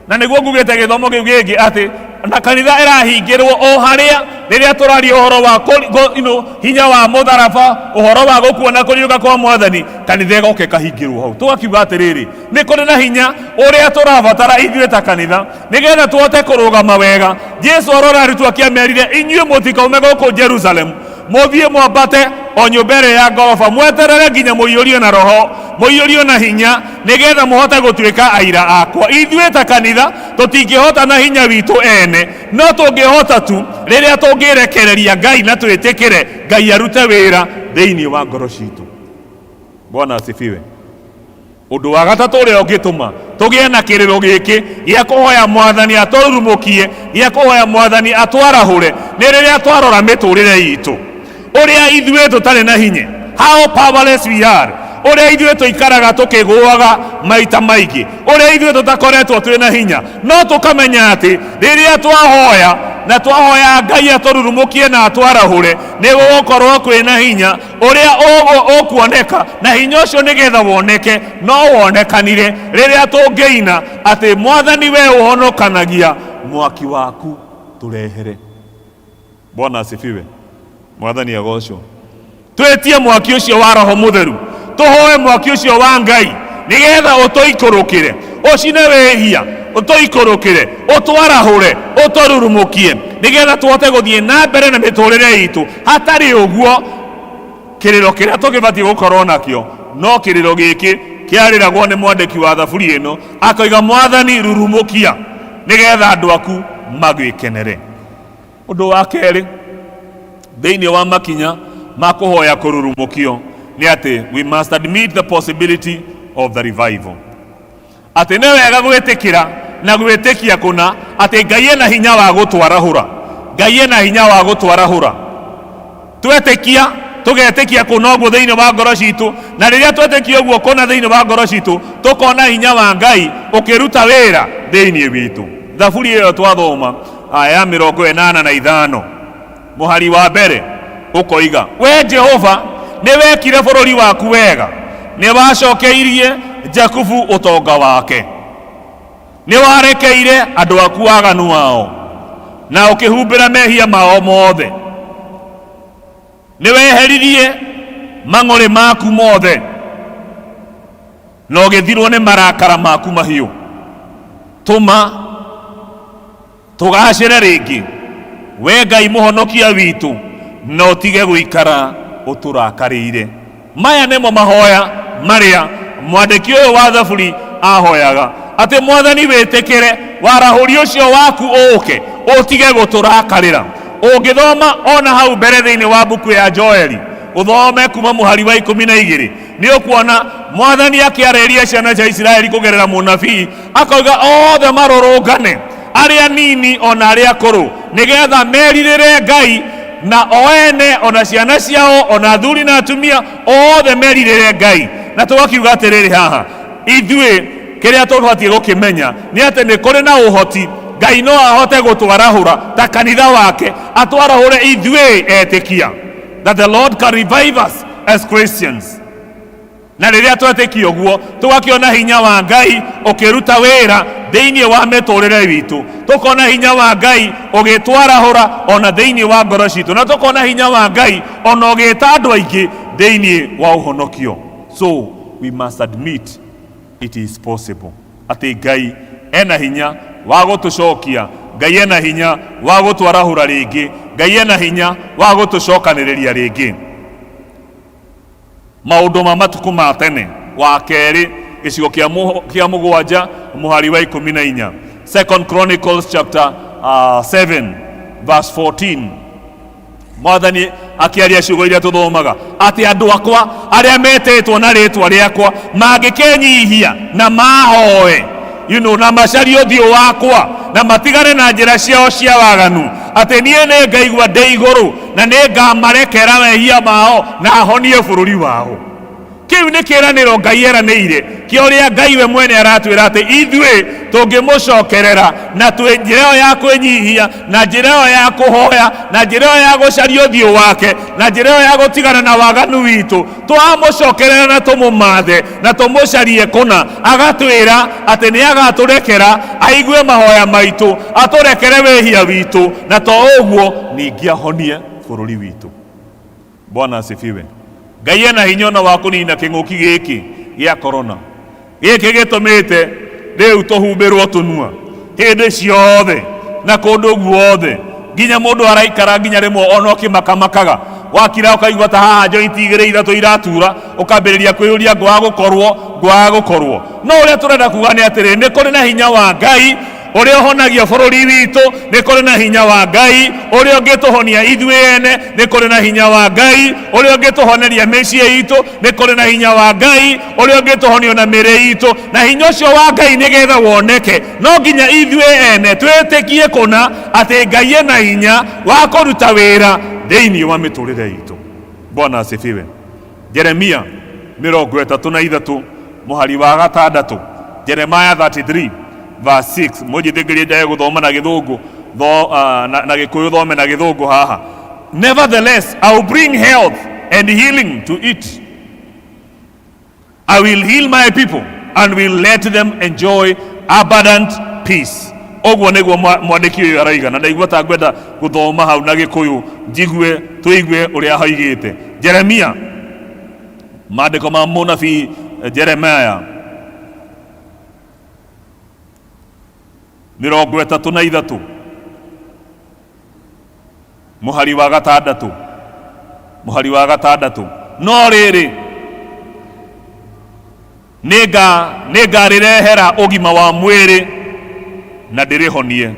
na nĩguo ngugĩte gĩthomo kĩu gĩkĩ atĩ na kanitha ĩrahingĩrwo o harĩa rĩrĩa tũraria ũhoro wa hinya wa mũtharaba ũhoro wa gũkua na kũriũka kwa Mwathani kanitha ĩgoka ĩkahingĩrwo hau tũgakiuga atĩrĩrĩ nĩ kũrĩ na hinya ũrĩa tũrabatara ithuĩ ta kanitha nĩgetha tũhote kũrũgama wega. Jesu arora arutwo akĩamerire inyuĩ mũtikaume gũkũ Jerusalemu mũthiĩ mwambate o nyũmba ĩrĩa ya ngoroba mweterere nginya mũiyũrio na roho mũiyũrio na hinya nĩgetha mũhote gũtuĩka aira akwa. Ithuĩ ta kanitha tũtingĩhota na hinya witũ ene no tũngĩhota tu rĩrĩa tũngĩrekereria Ngai na twĩtĩkĩre Ngai arute wĩra thĩinĩ wa ngoro citũ. Bwana asifiwe. Ũndũ wa gatatũ ũrĩa ũngĩtũma tũgĩe na kĩrĩro gĩkĩ gĩa kũhoya Mwathani atũrurumũkie gĩa kũhoya Mwathani atwarahũre nĩ rĩrĩa twarora mĩtũrĩre itũ ũrĩa ithuĩ tũtarĩ na hinya, how powerless we are, ũrĩa ithuĩ tũikaraga tũkĩgũaga maita maingĩ, ũrĩa ithuĩ tũtakoretwo twĩ na hinya no tũkamenya atĩ rĩrĩa twahoya na twahoya Ngai atũrurumũkie na atwarahũre nĩ gũgũkorwo kwĩ na hinya ũrĩa ũkuoneka na hinya ũcio nĩgetha woneke no wonekanire rĩrĩa tũngĩina atĩ Mwathani we ũhonokanagia mwaki waku tũrehere. Bwana asifiwe. Mwathani agocwo. Twĩtie mwaki ũcio wa Roho Mũtheru tũhoe mwaki ũcio wa Ngai nĩgetha ũtũikũrũkĩre ũcine wĩhia ũtũikũrũkĩre ũtwarahũre ũtũrurumũkie nĩgetha tũhote gũthiĩ na mbere na mĩtũrĩre itũ hatarĩ ũguo. Kĩrĩro kĩrĩa tũgĩbatiĩ gũkorwo nakĩo no kĩrĩro gĩkĩ kĩarĩragwo nĩ mwandĩki wa thaburi ĩno akoiga Mwathani rurumũkia nĩgetha andũ aku magwĩkenere. Ũndũ wa kerĩ thĩinĩ wa makinya ma kũhoya kũrurumũkio nĩ atĩ we must admit the possibility of the revival. Atĩ nĩ wega gwĩtĩkĩra na gwĩtĩkia kũna atĩ Ngai ena hinya wa gũtwarahũra. Ngai ena hinya wa gũtwarahũra. Twetĩkia tũgetĩkia kũna ũguo thĩinĩ wa ngoro citũ na rĩrĩa twetĩkia ũguo kũna thĩinĩ wa ngoro citũ tũkona hinya wa Ngai ũkĩruta wĩra thĩinĩ witũ. Thaburi ĩyo twathoma aya 85 mũhari wa mbere ũkoiga we Jehova nĩ wekire bũrũri waku wega nĩ wacokeirie Jakubu ũtonga wake nĩ warekeire andũ aku aganu wao na ũkĩhumbĩra mehia mao mothe nĩ weheririe mang'ũrĩ maku mothe na ũgĩthirwo nĩ marakara maku mahiũ. Tũma tũgacĩre rĩngĩ we Ngai mũhonokia witũ na ũtige gũikara ũtũrakarĩire. Maya nĩmo mahoya marĩa mwandĩki ũyũ wa thaburi ahoyaga atĩ Mwathani wĩtĩkĩre warahũri ũcio waku ũke ũtige gũtũrakarĩra. Ũngĩthoma ona hau mbere thĩinĩ wa buku ya Joeli ũthome kuma mũhari wa 12 nĩ ũkuona Mwathani akĩarĩria ciana cia Isiraeli kũgerera mũnabii akoiga othe marũrũngane arĩa nini ona arĩa akũrũ nĩgetha merirĩre Ngai na oene ona ciana ciao ona athuri na atumia othe merirĩre Ngai. Na tũgakiuga atĩrĩrĩ haha ithuĩ kĩrĩa tũbatiĩ gũkĩmenya nĩ atĩ nĩ kũrĩ na ũhoti Ngai no ahote gũtwarahũra ta kanitha wake atwarahũre ithuĩ etĩkia, that the Lord can revive us as Christians. Na rĩrĩa twetĩkia ũguo tũgakĩona hinya wa Ngai ũkĩruta wĩra thĩinĩ wa mĩtũrĩre witũ, tũkona hinya wa Ngai ũgĩtwarahũra ona thĩinĩ wa ngoro citũ, na tũkona hinya wa Ngai ona ũgĩta andũ aingĩ thĩinĩ wa ũhonokio. So we must admit it is possible atĩ Ngai ena hinya wa gũtũcokia, Ngai ena hinya wa gũtwarahũra rĩngĩ, Ngai ena hinya wa gũtũcokanĩrĩria rĩngĩ. Maũndũ ma matukũ ma tene wa kerĩ gĩcigo kĩa mũgwanja mũhari wa 14. 2 Chronicles chapter 7 verse 14. Mwathani akĩaria ciugo iria tũthomaga atĩ andũ akwa arĩa metĩtwo na rĩtwa rĩakwa mangĩkenyihia na mahoe na macarie ũthiũ wakwa na matigane na njĩra ciao cia waganu atĩ niĩ nĩ ngaigua ndĩ igũrũ na nĩngamarekera wehia mao na honie bũrũri wao. Kiu nĩ kĩĩranĩro Ngai eranĩire, kĩo ũrĩa Ngai we mwene aratwĩra atĩ ithuĩ tũngĩmũcokerera na njĩra ya kwĩnyihia, na njĩra ya kũhoya, na njĩra ya gũcaria ũthiũ wake, na njĩra ya gũtigana na waganu witũ, twamũcokerera na tũmũmathe na tũmũcarie kũna, agatwĩra atĩ nĩ agatũrekera, aigue mahoya maitũ, atũrekere wehia witũ, na to ũguo ningĩ ahonie bũrũri witũ. Bwana asifiwe. Ngai ena hinya ona wa kũnina kĩng'ũki gĩkĩ gĩa corona. Gĩkĩ gĩtũmĩte rĩu tũhumbĩrwo tũnua hĩndĩ ciothe na kũndũ guothe, nginya mũndũ araikara nginya rĩmwe ona ũkĩmakamakaga, wakira ũkaigua ta haha joint igĩrĩ ithatũ iratura, ũkambĩrĩria kwĩyũria ngwaga gũkorwo. No ũrĩa tũrenda kuga nĩ atĩrĩ, nĩ kũrĩ na hinya wa Ngai ũrĩa ũhonagia bũrũri witũ, nĩ kũrĩ na hinya wa Ngai ũrĩa ũngĩtũhonia ithuĩ ene, nĩ kũrĩ na hinya wa Ngai ũrĩa ũngĩtũhoneria mĩciĩ itũ, nĩ kũrĩ na hinya wa Ngai ũrĩa ũngĩtũhonia na mĩrĩ itũ, na hinya ũcio wa Ngai nĩgetha woneke no nginya ithuĩ ene twĩtĩkie kũna atĩ Ngai ena hinya wa kũruta wĩra thĩinĩ wa mĩtũrĩre itũ. Bwana asifiwe. Jeremia 33 mũhari wa 6, Jeremiah 33 verse 6. Mũnjithĩkĩrie njae gũthoma na Gĩthũngũ na Gĩkũyũ thome na Gĩthũngũ haha. Nevertheless, I will bring health and healing to it. I will heal my people and will let them enjoy abundant peace. Oguo nĩguo mwandĩki ũyũ araiga, na ndaigua ta ngwenda gũthoma hau na Gĩkũyũ njigue tũigue ũrĩa haigĩte. Jeremia, maandĩko ma mũnabii Jeremiah 33 mũhari wa 6. No rĩrĩ nĩngarĩrehera ũgima wa mwĩrĩ na ndĩrĩhonie.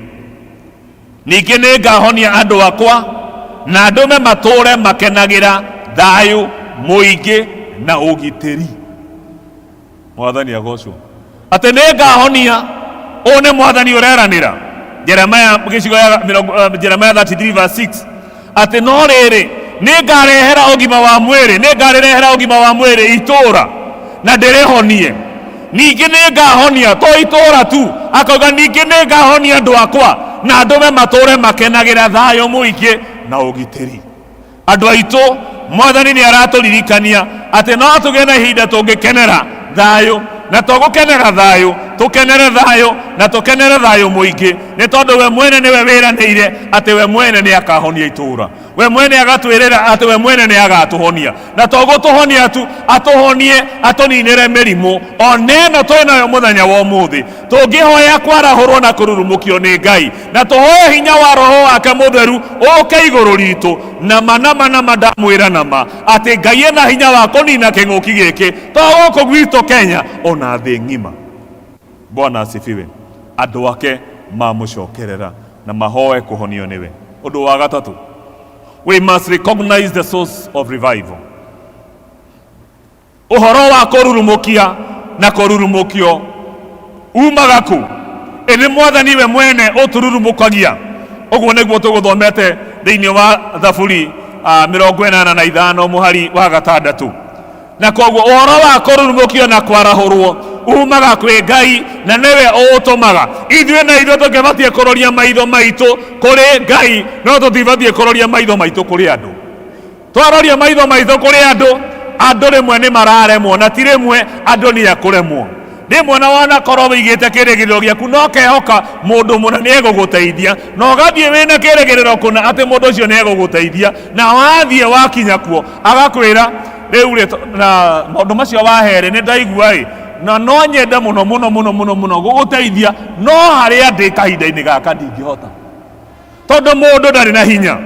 Ningĩ nĩngahonia andũ akwa na ndũme matũũre makenagĩra thayũ mũingĩ na ũgitĩri. Mwathani agocwo. Atĩ nĩngahonia, ũũ nĩ Mwathani ũreranĩra. Jeremiah 33 verse 6. Atĩ no rĩrĩ nĩngarehera ũgima wa mwĩrĩ, nĩngarĩrehera ũgima wa mwĩrĩ itũũra na ndĩrĩhonie. Ningĩ nĩngahonia to itũũra tu, akauga ningĩ nĩngahonia andũ akwa na ndũme matũũre makenagĩra thayũ mũingĩ na ũgitĩri. Andũ aitũ, Mwathani nĩ aratũririkania atĩ no tũgĩe na ihinda tũngĩkenera thayũ, na tũgũkenera thayũ, tũkenere thayũ na tũkenere thayũ mũingĩ, nĩ tondũ we mwene nĩwe wĩranĩire atĩ we mwene nĩ akahonia itũũra. We mwene agatwĩrĩra atĩ we mwene nĩ agatũhonia, na tũgũtũhonia tu, atũhonie, atũninĩre mĩrimũ ona ĩno twĩ nayo mũthenya wa ũmũthĩ. Tũngĩhoya kwarahũrwo na kũrurumũkio nĩ Ngai, na tũhoe hinya wa Roho wake mũtheru ũke igũrũ ritũ, nama ndamwĩra nama atĩ Ngai ena hinya wa kũnina kĩng'ũki gĩkĩ to gũkũ gwitũ Kenya ona thĩ ng'ima. Bwana asifiwe. Andũ ake mamũcokerera na mahoe kũhonio nĩwe. Ũndũ wa 3, we must recognize the source of revival. Ũhoro wa kũrurumũkia na kũrurumũkio umaga kũ? Nĩ Mwathani we mwene ũtũrurumũkagia. Ũguo nĩguo tũgũthomete thĩinĩ wa Thaburi 85 mũhari wa 6. Na koguo ũhoro wa kũrurumũkio na kwarahũrwo umaga kwĩ Ngai, na nĩwe ũũtũmaga. Ithuĩ na ithuĩ tũngĩbatie kũroria maitho maitũ kũrĩ Ngai, no tũtibatie kũroria maitho maitũ kũrĩ andũ. Twaroria maitho maitũ kũrĩ andũ, andũ rĩmwe nĩ mararemwo, na ti rĩmwe andũ nĩ akũremwo. Rĩmwe na wona korwo wĩigĩte kĩrĩgĩrĩro gĩaku no kehoka mũndũ mũna nĩ egũgũteithia, na ũgathiĩ wĩna kĩrĩgĩrĩro kũna atĩ mũndũ ũcio nĩ egũgũteithia, na wathiĩ wakinya kuo agakwĩra rĩu na maũndũ macio wahere nĩ ndaigua na no nyende mũno gũgũteithia, no harĩa ndĩ kahinda-inĩ gaka ndingĩhota, tondũ mũndũ ndarĩ na hinya.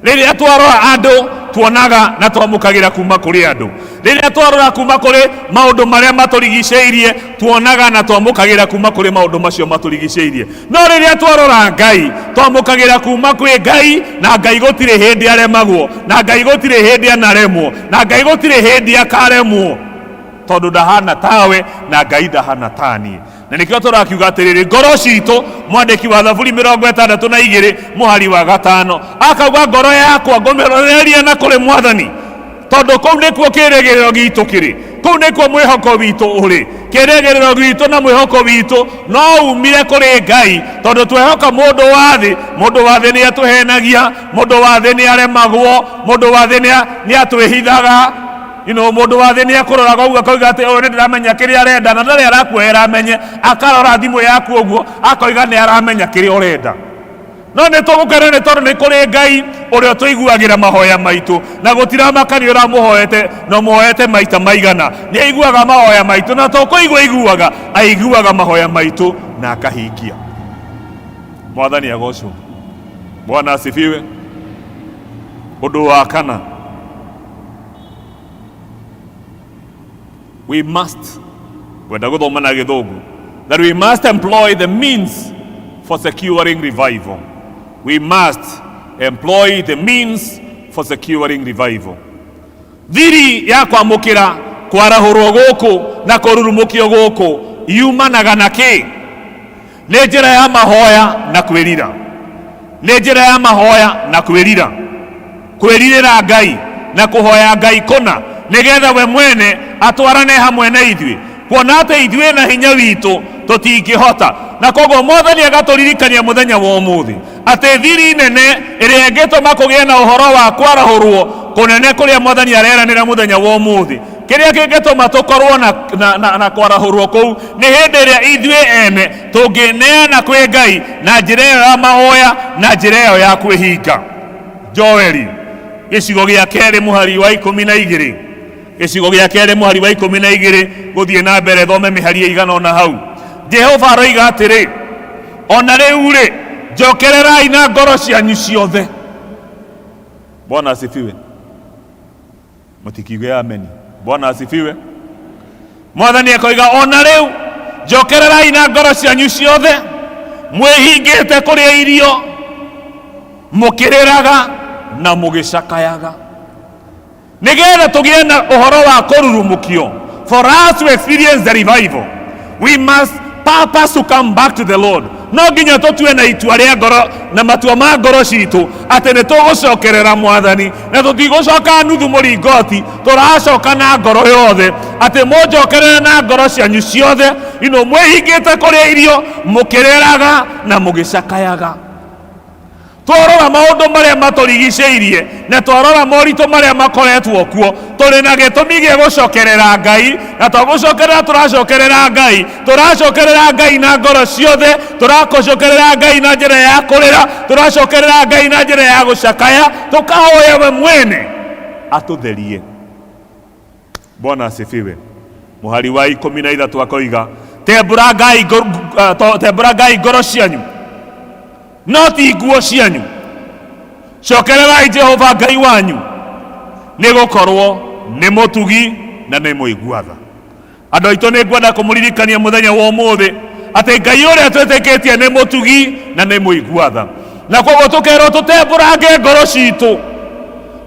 Rĩrĩa twarora andũ tuonaga na twamũkagĩra kuma kũrĩ andũ. Rĩrĩa twarora kuma kũrĩ maũndũ marĩa matũrigicĩirie tuonaga na twamũkagĩra kuma kũrĩ maũndũ macio matũrigicĩirie. No rĩrĩa twarora Ngai twamũkagĩra kuma kwĩ Ngai, na Ngai gũtirĩ hĩndĩ aremagwo, na Ngai gũtirĩ hĩndĩ anaremwo, na Ngai gũtirĩ hĩndĩ akaremwo, tondũ ndahana tawe na Ngai ndahana taniĩ. na nikio turakiuga atiriri ngoro citũ mwandĩki wa Thaburi 62 mũhari wa 5 akauga ngoro yakwa ngũmĩroreria na kũrĩ Mwathani tondũ kũu nĩkuo kĩĩrĩgĩrĩro gitũ kĩrĩ, kũu nĩkuo mwĩhoko witũ ũrĩ. Kĩĩrĩgĩrĩro gitũ na mwĩhoko witũ no umire kũrĩ Ngai, tondũ twehoka mũndũ wa thĩ nĩ atũhenagia, mũndũ wa thĩ nĩ aremagwo, mũndũ wa thĩ nĩ atwĩhithaga. Mũndũ wa thĩ nĩ akũroraga ũguo akoiga atĩ ũyũ nĩ ndĩramenya kĩrĩa arenda, na ndarĩ arakuoera amenye, akarora thimũ yaku ũguo akoiga nĩ aramenya kĩrĩa ũrenda. No nĩ tũgũkena nĩ tondũ nĩ kũrĩ Ngai ũrĩa tũiguagĩra mahoya maitũ, na gũtiramakania ũramũhoete na ũmũhoete maita maigana. Nĩ aiguaga mahoya maitũ, na tũkũigua aiguaga mahoya maitũ na akahingia. Mwathani agocwo. Bwana asifiwe. Ũndũ wa kana, we must, wenda gũthoma na Gĩthũngũ, that we must employ the means for securing revival. We must employ the means for securing revival. Thiri ya kwamũkĩra kwarahũrwo gũkũ na kũrurumũkio gũkũ yumanaga na kĩ? Nĩ njĩra ya mahoya na kwĩrira. Nĩ njĩra ya mahoya na kwĩrira. Kwĩrirĩra Ngai na kũhoya Ngai kũna nĩgetha we mwene atwarane hamwe na ithuĩ, kuona atĩ ithuĩ na hinya witũ tũtingĩhota. Na koguo Mwathani agatũririkania mũthenya wa ũmũthĩ atĩ thiri nene ĩrĩa ĩngĩtũma kũgĩe na ũhoro wa kwarahũrwo kũnene kũrĩa Mwathani areranĩra mũthenya wa ũmũthĩ, kĩrĩa kĩngĩtũma tũkorwo na kwarahũrwo kũu nĩ hĩndĩ ĩrĩa ithuĩ ene tũngĩneana kwĩ Ngai na njĩra ĩyo ya mahoya na njĩra ĩyo ya kwĩhinga. Joeli gĩcigo gĩa kerĩ mũhari wa 12, gĩcigo gĩa kerĩ mũhari wa 12 gũthiĩ na mbere thome mĩhari ĩigana ona hau. Jehova aroiga atĩrĩ, ona rĩu rĩ njokererai na ngoro cianyu ciothe. Bwana asifiwe. Mũtikiuge ameni. Bwana asifiwe. Mwathani akoiga ona rĩu njokererai na ngoro cianyu ciothe, mwĩhingĩte kũrĩa irio, mũkĩrĩraga na mũgĩcakayaga, nĩgetha tũgĩe na ũhoro wa kũrurumũkio. For us to experience the revival, we must purpose to come back to the Lord. No nginya tũtue na itua rĩa ngoro na matua ma ngoro citũ atĩ nĩ tũgũcokerera Mwathani, na tũtigũcoka nuthu mũringoti, tũracoka na ngoro yothe. Atĩ mũnjokerere na ngoro cianyu ciothe, mwĩhingĩte kũrĩa irio, mũkĩrĩraga na mũgĩcakayaga. Twarora maũndũ marĩa matũrigicĩirie na twarora moritũ marĩa makoretwo kuo, tũrĩ na gĩtũmi gĩa gũcokerera Ngai, na tũgũcokerera tũracokerera Ngai na ngoro ciothe, tũracokerera Ngai na njĩra ya kũrĩra, tũracokerera Ngai na njĩra ya gũcakaya, tũkahoya we mwene atũtherie. Bwana asifiwe. Mũhari wa 13 akoiga, tembũra Ngai ngoro cianyu no ti nguo cianyu, cokererai Jehova Ngai wanyu, nĩ gũkorwo nĩ mũtugi na nĩ mũigua-tha. Andũ aitũ nĩ ngwenda kũmũririkania mũthenya wa ũmũthĩ atĩ Ngai ũrĩa twĩtĩkĩtie nĩ mũtugi na nĩ mũigua-tha, na koguo tũkerwo tũtembũrange ngoro citũ,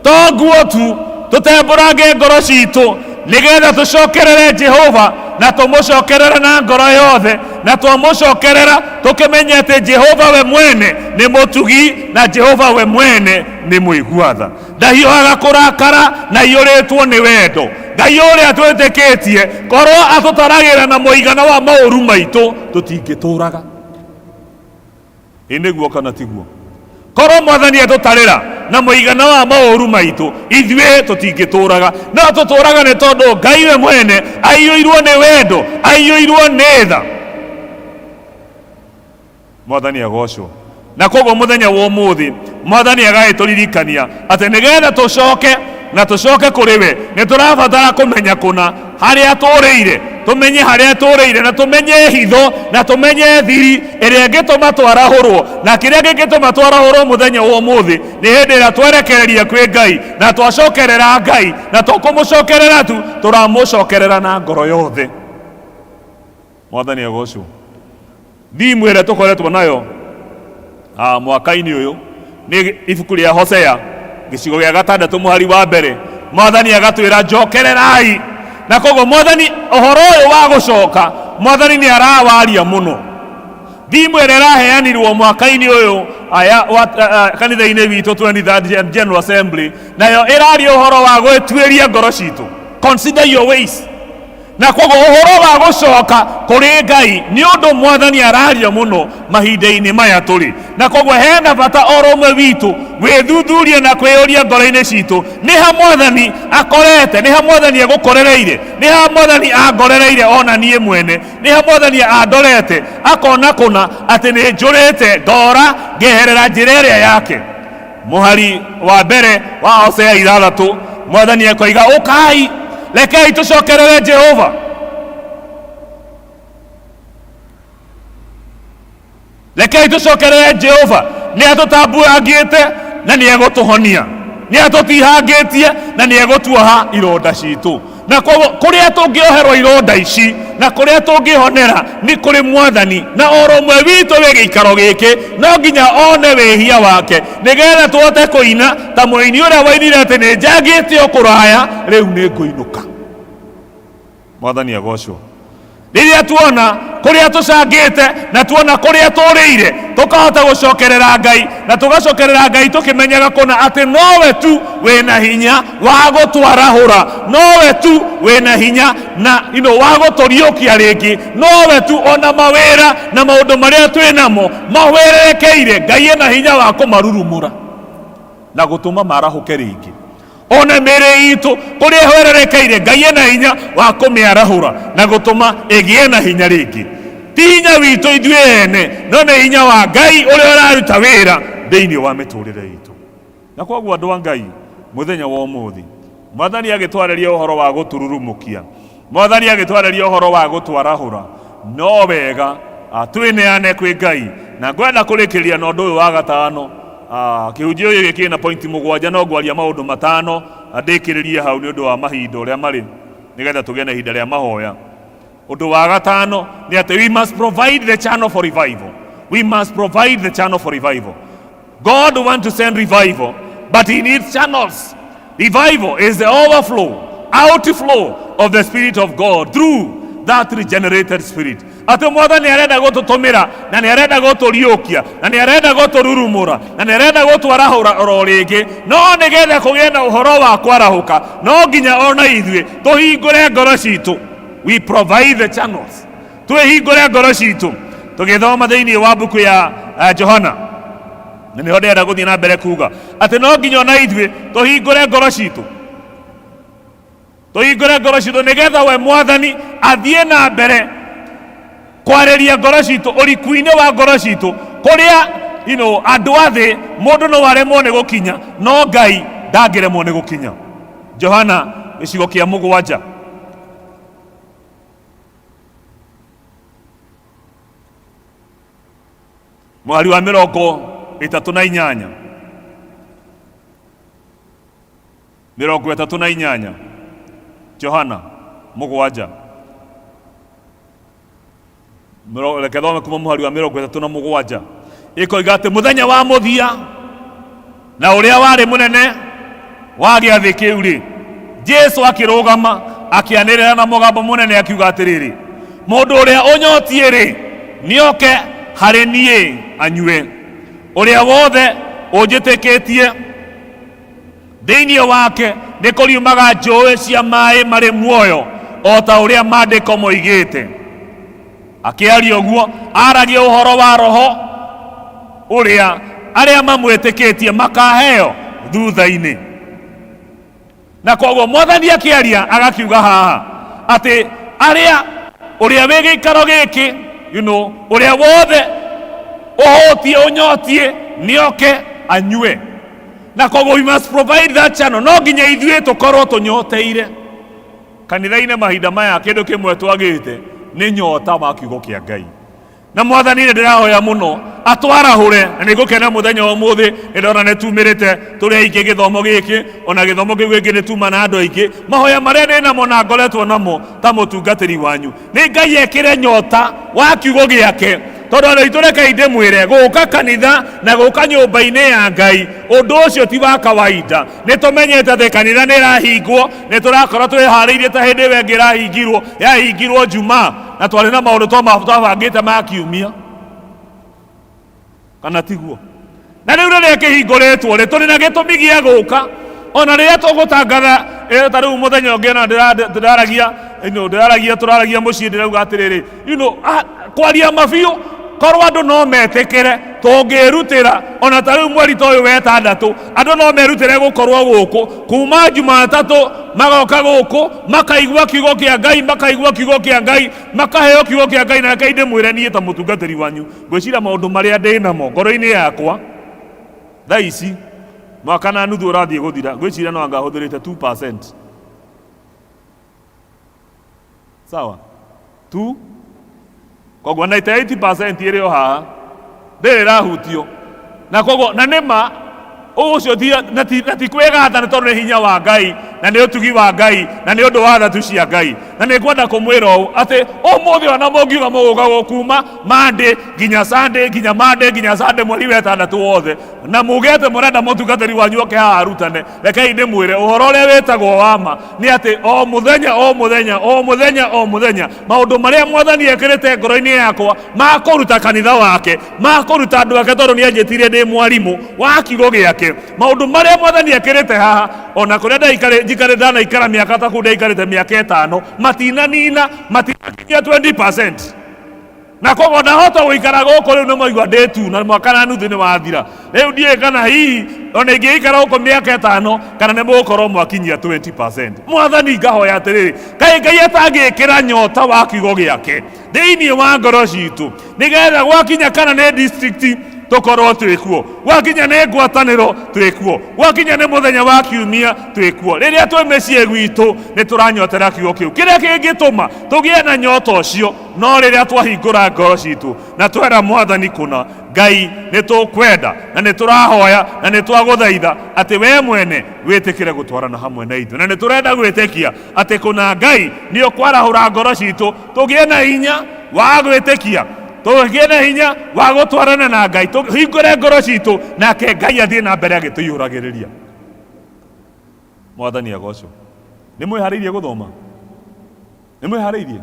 to nguo tu, tũtembũrange ngoro citũ nĩgetha tũcokerere Jehova na tũmũcokerere na ngoro yothe, na twamũcokerera tũkĩmenya atĩ Jehova we mwene nĩ mũtugi na Jehova we mwene nĩ mũigua-tha. Ndahiũhaga kũrakara na iyũrĩtwo nĩ wendo. Ngai ũrĩa twĩtĩkĩtie korwo atũtaragĩra na mũigana wa maũru maitũ tũtingĩtũraga. Ĩ nĩguo kana tiguo? Korwo Mwathani atũtarĩra na mũigana wa maũru maitũ, ithuĩ tũtingĩtũraga. No tũtũraga nĩ tondũ Ngai we mwene aiyũirwo nĩ wendo, aiyũirwo nĩ tha. Mwathani agocwo. Na koguo mũthenya wa ũmũthĩ Mwathani agagĩtũririkania atĩ nĩgetha tũcoke na tũcoke kũrĩ we, nĩ tũrabatara kũmenya kũna harĩa tũrĩire, tũmenye harĩa tũrĩire, na tũmenye hitho na tũmenye thiri ĩrĩa ĩngĩtũma twarahũrwo, na kĩrĩa gĩngĩtũma twarahũrwo mũthenya wa ũmũthĩ nĩ hĩndĩ ĩrĩa twerekereria kwĩ Ngai na twacokerera Ngai, na tũkũmũcokerera tu, tũramũcokerera na ngoro yothe. Mwathani agocwo. Thimũ ĩrĩa tũkoretwo nayo mwaka-inĩ ũyũ nĩ ibuku rĩa Hosea gĩcigo gĩa 6 mũhari wa mbere. Mwathani agatwĩra njokererai, na koguo Mwathani ũhoro ũyũ wa gũcoka mwathani ni arawaria muno thimu ĩrĩa ĩraheanirwo mwaka-inĩ ũyũ kanitha-inĩ witũ 23rd General Assembly nayo ĩraria ũhoro wa gwĩtuĩria ngoro citũ, consider your ways. Na koguo ũhoro wa gũcoka kũrĩ Ngai nĩ ũndũ mwathani araria muno mahinda-inĩ maya tũrĩ. Na koguo hena bata o rũmwe witũ gwĩthuthuria na kwĩyũria ngoro-inĩ citũ, nĩ ha mwathani akorete, nĩ ha mwathani egũkorereire, nĩ ha mwathani angorereire ona niĩ mwene, nĩ ha mwathani andorete akona kũna atĩ nĩ njũrĩte ngora ngeherera njĩra ĩrĩa yake. Mũhari wa mbere wa Hosea 6 mwathani ekoiga ũkai rekei tũcokerere Jehova. Rekei tũcokerere Jehova, nĩ atũtambuangĩte na nĩ egũtũhonia, nĩ atũtihangĩtie na nĩ egũtuoha ironda citũ. Na kũrĩa tũngĩoherwo ironda ici na kũrĩa tũngĩhonera nĩ kũrĩ mwathani, na o rũmwe witũ wĩ gĩikaro gĩkĩ no nginya one wĩhia wake nĩgetha tũhote kũina ta mũini ũrĩa wainire atĩ nĩ njangĩte o kũraya rĩu nĩ ngũinũka. Mwathani agocwo. Rĩrĩa tuona kũrĩa tũcangĩte na tuona kũrĩa tũrĩire tũkahota gũcokerera Ngai na tũgacokerera Ngai tũkĩmenyaga kũna atĩ nowe tu wĩna hinya wa gũtwarahũra, nowe tu wĩna hinya na wa gũtũriũkia rĩngĩ, nowe tu ona mawĩra na maũndũ marĩa twĩ namo mawĩrekeire Ngai ena hinya wa kũmarurumũra na gũtũma marahũke rĩngĩ. Ona mĩrĩ itũ kũrĩa hwererekeire Ngai ena hinya wa kũmĩarahũra na gũtũma ĩgĩe na hinya rĩngĩ. Ti hinya witũ ithuĩ ene no nĩ hinya wa Ngai ũrĩa ũraruta wĩra thĩinĩ wa mĩtũrĩre itũ. Na koguo andũ a Ngai mũthenya wa ũmũthĩ mwathani agĩtwarĩria ũhoro wa gũtururumũkia, mwathani agĩtwarĩria ũhoro wa gũtwarahũra, no wega twĩneane kwĩ Ngai. Na ngwenda kũrĩkĩria na ũndũ ũyũ wa gatano. Kĩhunjio gĩkĩ kĩna pointi 7 no ngwaria maũndũ 5 ndĩkĩrĩrie hau nĩ ũndũ wa mahinda ũrĩa marĩ nĩgetha tũgĩe na ihinda rĩa mahoya. Ũndũ wa gatano nĩ atĩ we must provide the channel for revival. We must provide the channel for revival. God wants to send revival, but he needs channels. Revival is the overflow, outflow of the Spirit of God through that regenerated spirit. Atĩ mwathani arenda gũtũtũmĩra na nĩ arenda gũtũriũkia na nĩ arenda gũtũrurumũra na nĩ arenda gũtwarahũra oro rĩngĩ, no nĩgetha kũgĩe na ũhoro wa kwarahũka no nginya ona ithuĩ tũhingũre ngoro citũ. We provide the channels. Twĩhingũre ngoro citũ. Tũgĩthoma thĩinĩ wa mbuku ya Johana na nĩho ndĩrenda gũthiĩ na mbere kuga atĩ no nginya ona ithuĩ tũhingũre ngoro citũ. Tũhingũre ngoro citũ nĩgetha we mwathani athiĩ na mbere kwarĩria ngoro citũ, ũriku-inĩ wa ngoro citũ kũrĩa andũ a thĩ mũndũ no aremwo nĩ gũkinya no Ngai ndangĩremwo nĩ gũkinya. Johana gĩcigo kĩa 7 mũhari wa 38 38 Johana 7 reke thome kuma mũhari wa 37 ĩkoiga atĩ mũthenya wa mũthia na ũrĩa warĩ mũnene wa gĩathĩ kĩu rĩ, Jesũ akĩrũgama akĩanĩrĩra na mũgambo mũnene akiuga atĩrĩrĩ, mũndũ ũrĩa ũnyotie rĩ nĩoke harĩ niĩ anyue, ũrĩa wothe ũnjĩtĩkĩtie thĩinĩ wake nĩ kũriumaga njũĩ cia maaĩ marĩ muoyo o ta ũrĩa maandĩko moigĩte. Akĩaria ũguo aragia ũhoro wa Roho ũrĩa arĩa mamwĩtĩkĩtie makaheo thutha-inĩ. Na koguo mwathani akĩaria agakiuga haha atĩ ũrĩa wĩ gĩikaro gĩkĩ ũrĩa wothe ũhũtie ũnyotie nĩoke anyue. Na koguo we must provide that channel. No nginya ithuĩ tũkorwo tũnyoteire. Kanitha-inĩ mahinda maya kĩndũ kĩmwe twagĩte nĩ nyota wa kiugo kĩa Ngai. Na mwathani ndĩrahoya mũno atwarahũre, na nĩngũkena mũthenya wa ũmũthĩ ndĩrona nĩ tumĩrĩte tũrĩa aingĩ gĩthomo gĩkĩ, ona gĩthomo kĩu gĩkĩ nĩ tuma na andũ aingĩ. Mahoya marĩa ndĩ namo na ngoretwo namo ta mũtungatĩri wanyu nĩ Ngai ekĩre nyota wa kiugo gĩake, tondũ andũ aitũ rekei ndĩmwĩre gũka kanitha na gũka nyũmba-inĩ ya Ngai ũndũ ũcio ti wa kawaida. Nĩ tũmenyete atĩ kanitha nĩ ĩrahingwo, nĩ tũrakorwo twĩharĩirie ta hĩndĩ ĩyo ĩngĩ yahingirwo Jumaa, na twarĩ na maũndũ twabangĩte ma kiumia, kana tiguo? Na rĩu rĩrĩa kĩhingũrĩtwo rĩ, tũrĩ na gĩtũmi gĩa gũka, ona rĩrĩa tũgũtangatha ta rĩu mũthenya ũngĩ na tũraragia mũciĩ ndĩrauga atĩrĩrĩ, kwaria mabiũ, korwo andũ no metĩkĩre tũngĩrutĩra, ona ta rĩu mweri ta ũyũ wa ĩtandatũ andũ no merutĩre gũkorwo gũkũ kuma Jumatatũ magoka gũkũ makaigua kiugo kĩa Ngai, makaigua kiugo kĩa Ngai, makaheo kiugo kĩa Ngai. Na reke ndĩmwĩre niĩ ta mũtungatĩri wanyu, ngwĩciria maũndũ marĩa ndĩnamo ngoro-inĩ yakwa thaa ici mwaka na nuthu ũrathiĩ gũthira, ngwĩciria no anga hũthĩrĩte 2%. Sawa? 2 koguo 98% ĩrĩ o haha ndĩrĩ rahutio, na koguo na nĩma ũcio na ti kwĩgata nĩ tondũ nĩ hinya wa Ngai na nĩ ũtugi wa Ngai na nĩ ũndũ wa tha tu cia Ngai. Na nĩ kwenda kũmwĩra ũũ atĩ ũmũthĩ ona mũngiuga mũgũka kuma Monday nginya Sunday nginya Monday nginya Sunday mweri wa ĩtandatũ wothe, na mugete mũrenda mũtungatĩri wanyu oke haha arutane, rekei ndĩmwĩre ũhoro ũrĩa wĩtagwo wa ma nĩ atĩ o mũthenya maũndũ marĩa Mwathani ekĩrĩte ngoro-inĩ yakwa ma kũruta kanitha wake, ma kũruta andũ ake, tondũ nĩ anjĩtire ndĩ mwarimũ wa kiugo gĩake, maũndũ marĩa Mwathani ekĩrĩte haha ona kũrĩa njikarĩte ndanaikara mĩaka ta kũu ndaikarĩte mĩaka 5 matinanina matinakinyia 20%. Na koguo ndahota gũikara gũkũ rĩu nĩ moigua ndĩ tu na mwaka na nuthu nĩ wathira. Rĩu ndiĩ kana hihi ona ingĩikara gũkũ mĩaka 5 kana nĩ mũgũkorwo mwakinyia 20%. Mwathani ngahoya atĩrĩrĩ, kaĩ Ngai atangĩkĩra nyota wa kiugo gĩake thĩinĩ wa ngoro citũ, nĩgetha gwakinya kana nĩ district tukorwo twĩkuo, gwakinya nĩ ngwatanĩro twĩkuo, gwakinya nĩ mũthenya wa kiumia twĩkuo, rĩrĩa twĩ mĩciĩ gwitũ nĩ tũranyotera kiugo kĩu. Kĩrĩa kĩngĩtũma tũgĩe na nyota ũcio no rĩrĩa twahingũra ngoro citũ na twera Mwathani kũna Ngai nĩ tũkwenda na nĩ tũrahoya na nĩ twagũthaitha atĩ we mwene wĩtĩkĩre gũtwarana hamwe na ithuĩ, na nĩ tũrenda gwĩtĩkia atĩ kũna Ngai nĩ ũkwarahũra ngoro citũ tũgĩe na hinya wa gwĩtĩkia, tũgĩe na hinya wa gũtwarana na Ngai, tũhingũre ngoro citũ nake Ngai athiĩ na mbere agĩtũiyũragĩrĩria. Mwathani agocwo. Nĩ mwĩharĩirie gũthoma? Nĩ mwĩharĩirie?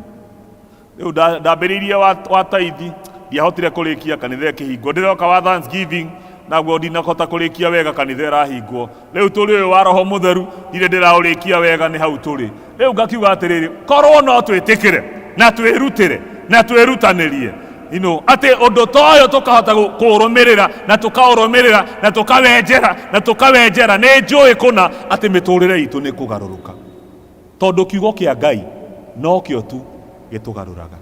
Rĩu ndambĩrĩirie wa taithi ndiahotire kũrĩkia, kanitha ĩkĩhingwo, ndĩroka wa Thanksgiving naguo ndinahota kũrĩkia wega, kanitha ĩrahingwo. Rĩu tũrĩ ũyũ wa Roho Mũtheru ndirĩ ndĩraũrĩkia wega, nĩ hau tũrĩ. Rĩu ngakiuga atĩrĩrĩ, korwo no twĩtĩkĩre na twĩrutĩre na twĩrutanĩrie atĩ ũndũ ta ũyũ tũkahota kũũrũmĩrĩra na tũkaũrũmĩrĩra na tũkawenjera, nĩ njũĩ kũna atĩ mĩtũrĩre itũ nĩ kũgarũrũka, tondũ kiugo kĩa Ngai no kĩo tu gĩtũgarũraga.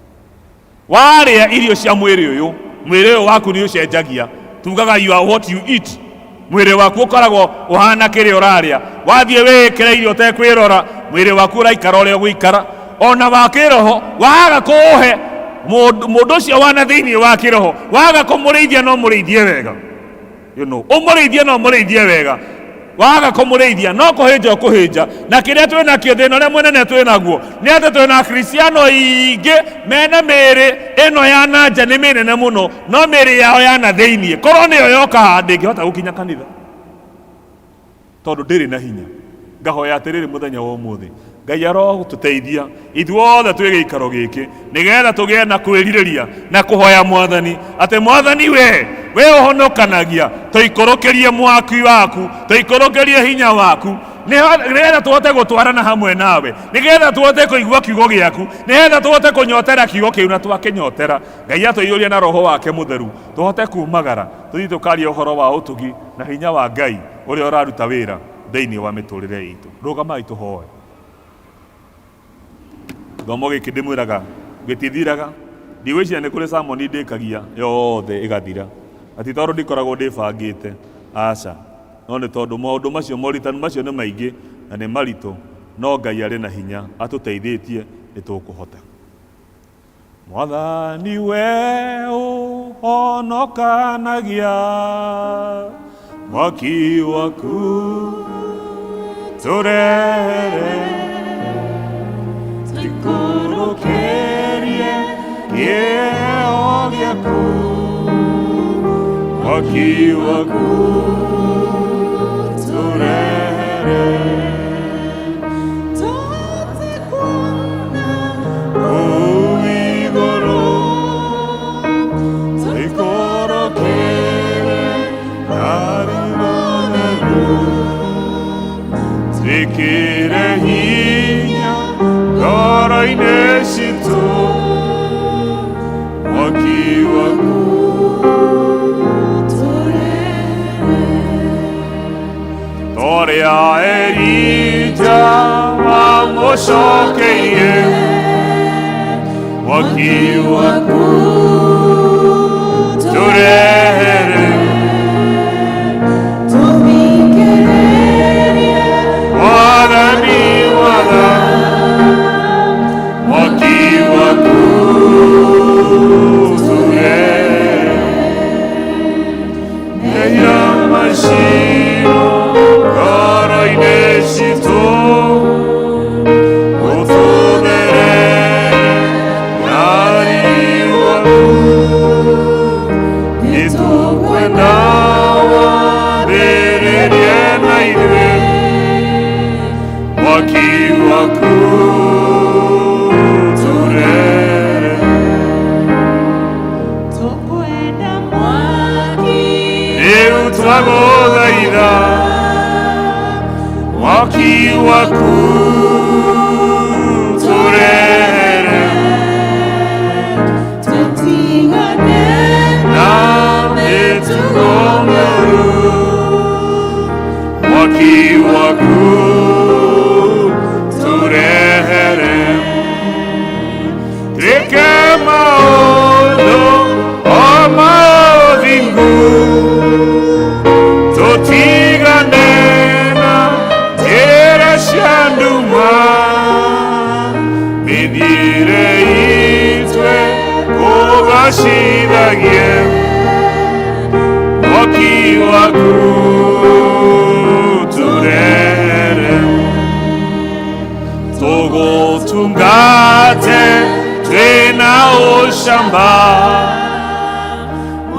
Warĩa irio cia mwĩrĩ ũyũ, mwĩrĩ ũyũ waku nĩ ũcenjagia, tugaga you are what you eat. Mwĩrĩ waku ũkoragwo ũhana kĩrĩa ũrarĩa. Wathiĩ wĩkĩre irio ũtekwĩrora, mwĩrĩ waku ũraikara ũrĩa ũgũikara. Ona wa kĩroho waga kũũhe mũndũ ũcio wana thĩinĩ wa kĩroho, waga kũmũrĩithia no mũrĩithie wega, ũmũrĩithie no mũrĩithie wega, waga kũmũrĩithia no kũhĩnja ũkũhĩnja. Na kĩrĩa twĩ nakĩo, thĩna ũrĩa mũnene twĩ naguo nĩ atĩ twĩ na Akristiano aingĩ mena mĩĩrĩ ĩno ya nanja nĩ mĩnene mũno, no mĩĩrĩ yao ya na thĩinĩ, korwo nĩyo yoka haha ndĩngĩhota gũkinya kanitha tondũ ndĩrĩ na hinya. Ngahoya atĩrĩrĩ mũthenya wa ũmũthĩ, Ngai arotũteithia ithuothe twĩ gĩikaro gĩkĩ, nĩgetha tũgĩe na kwĩrirĩria na kũhoya Mwathani atĩ Mwathani we ũhonokanagia, tũikũrũkĩrie mwaki waku, tũikũrũkĩrie hinya waku, nĩgetha tũhote gũtwarana hamwe nawe, nĩgetha tũhote kũigua kiugo gĩaku, nĩgetha tũhote kũnyotera kiugo kĩu, na twakĩnyotera Ngai atũiyũrie na Roho wake Mũtheru, tũhote kumagara, tũthiĩ tũkaria ũhoro wa ũtugi na hinya wa Ngai ũrĩa ũraruta wĩra thĩinĩ wa mĩtũrĩre itũ. Rũgamai tũhoe. Gĩthomo gĩkĩ ndĩmwĩraga gĩtithiraga, ndigwĩciria nĩ kũrĩ sermon ndĩkagia yothe ĩgathira, ati tondũ ndikoragwo ndĩbangĩte, aca, no nĩ tondũ maũndũ macio, moritanu macio nĩ maingĩ na nĩ maritũ, no Ngai arĩ na hinya atũteithĩtie nĩ tũkũhota. Mwathani we ũhonokanagia, mwaki waku tũrehere, tũikũrũkĩrie kĩheo gĩaku, mwaki waku tũrehere, tũte kuona ũwi wĩkĩre hinya ngoro-inĩ citũ mwaki waku torĩa Elija wamũcokeirie mwaki waku tũrehere Mwathani watha mwaki waku tũrehere eya maciro ngoro-inĩ citũ twagũthaitha mwaki waku tũrehere tũtigane na mĩtugo mĩũru mwaki waku tũrehere twĩke maũndũ o maũthingu tũtigane na njĩra cia nduma mĩthiĩre itwe kũgacithagie mwaki waku tũrehere tũgũtungate twĩna ũcamba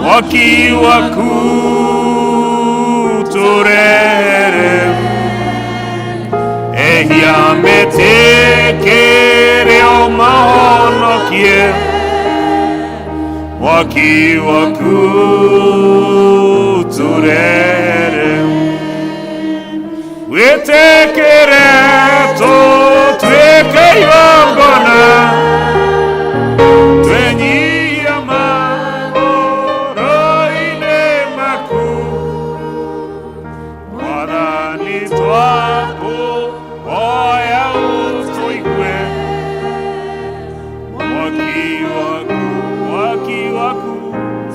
mwaki waku tũrehere ehia mĩtĩkĩre o mahonokie mwaki waku tũrehere wĩtĩkĩre tũtuĩke igongona twenyihia magoro-inĩ maku Mwathani twakũhoya ũtũigue mwaki waku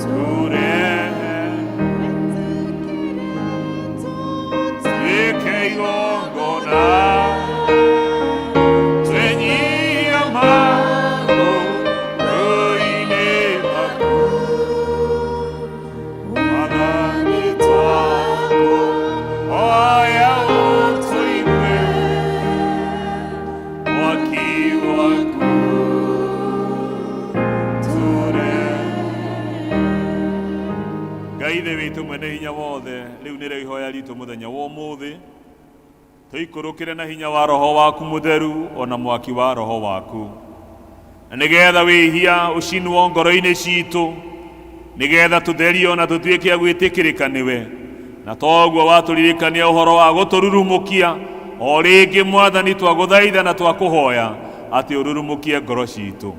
tũrehere tuĩke igongona twenyihia magoro-inĩ maku Mwathani twakũhoya ũtũigue mwaki waku Ngai ithe witũ mwene hinya wothe rĩu nĩrĩo ihoya ritũ mũthenya wa ũmũthĩ tũikũrũkĩre na hinya wa roho waku mũtheru ona mwaki wa roho waku na nĩgetha wĩhia ũcinwo ngoro-inĩ citũ nĩgetha tũtherio na tũtuĩke a gwĩtĩkĩrĩka nĩwe na toguo watũririkania ũhoro wa gũtũrurumũkia o rĩngĩ Mwathani twagũthaitha na twakũhoya atĩ ũrurumũkie ngoro citũ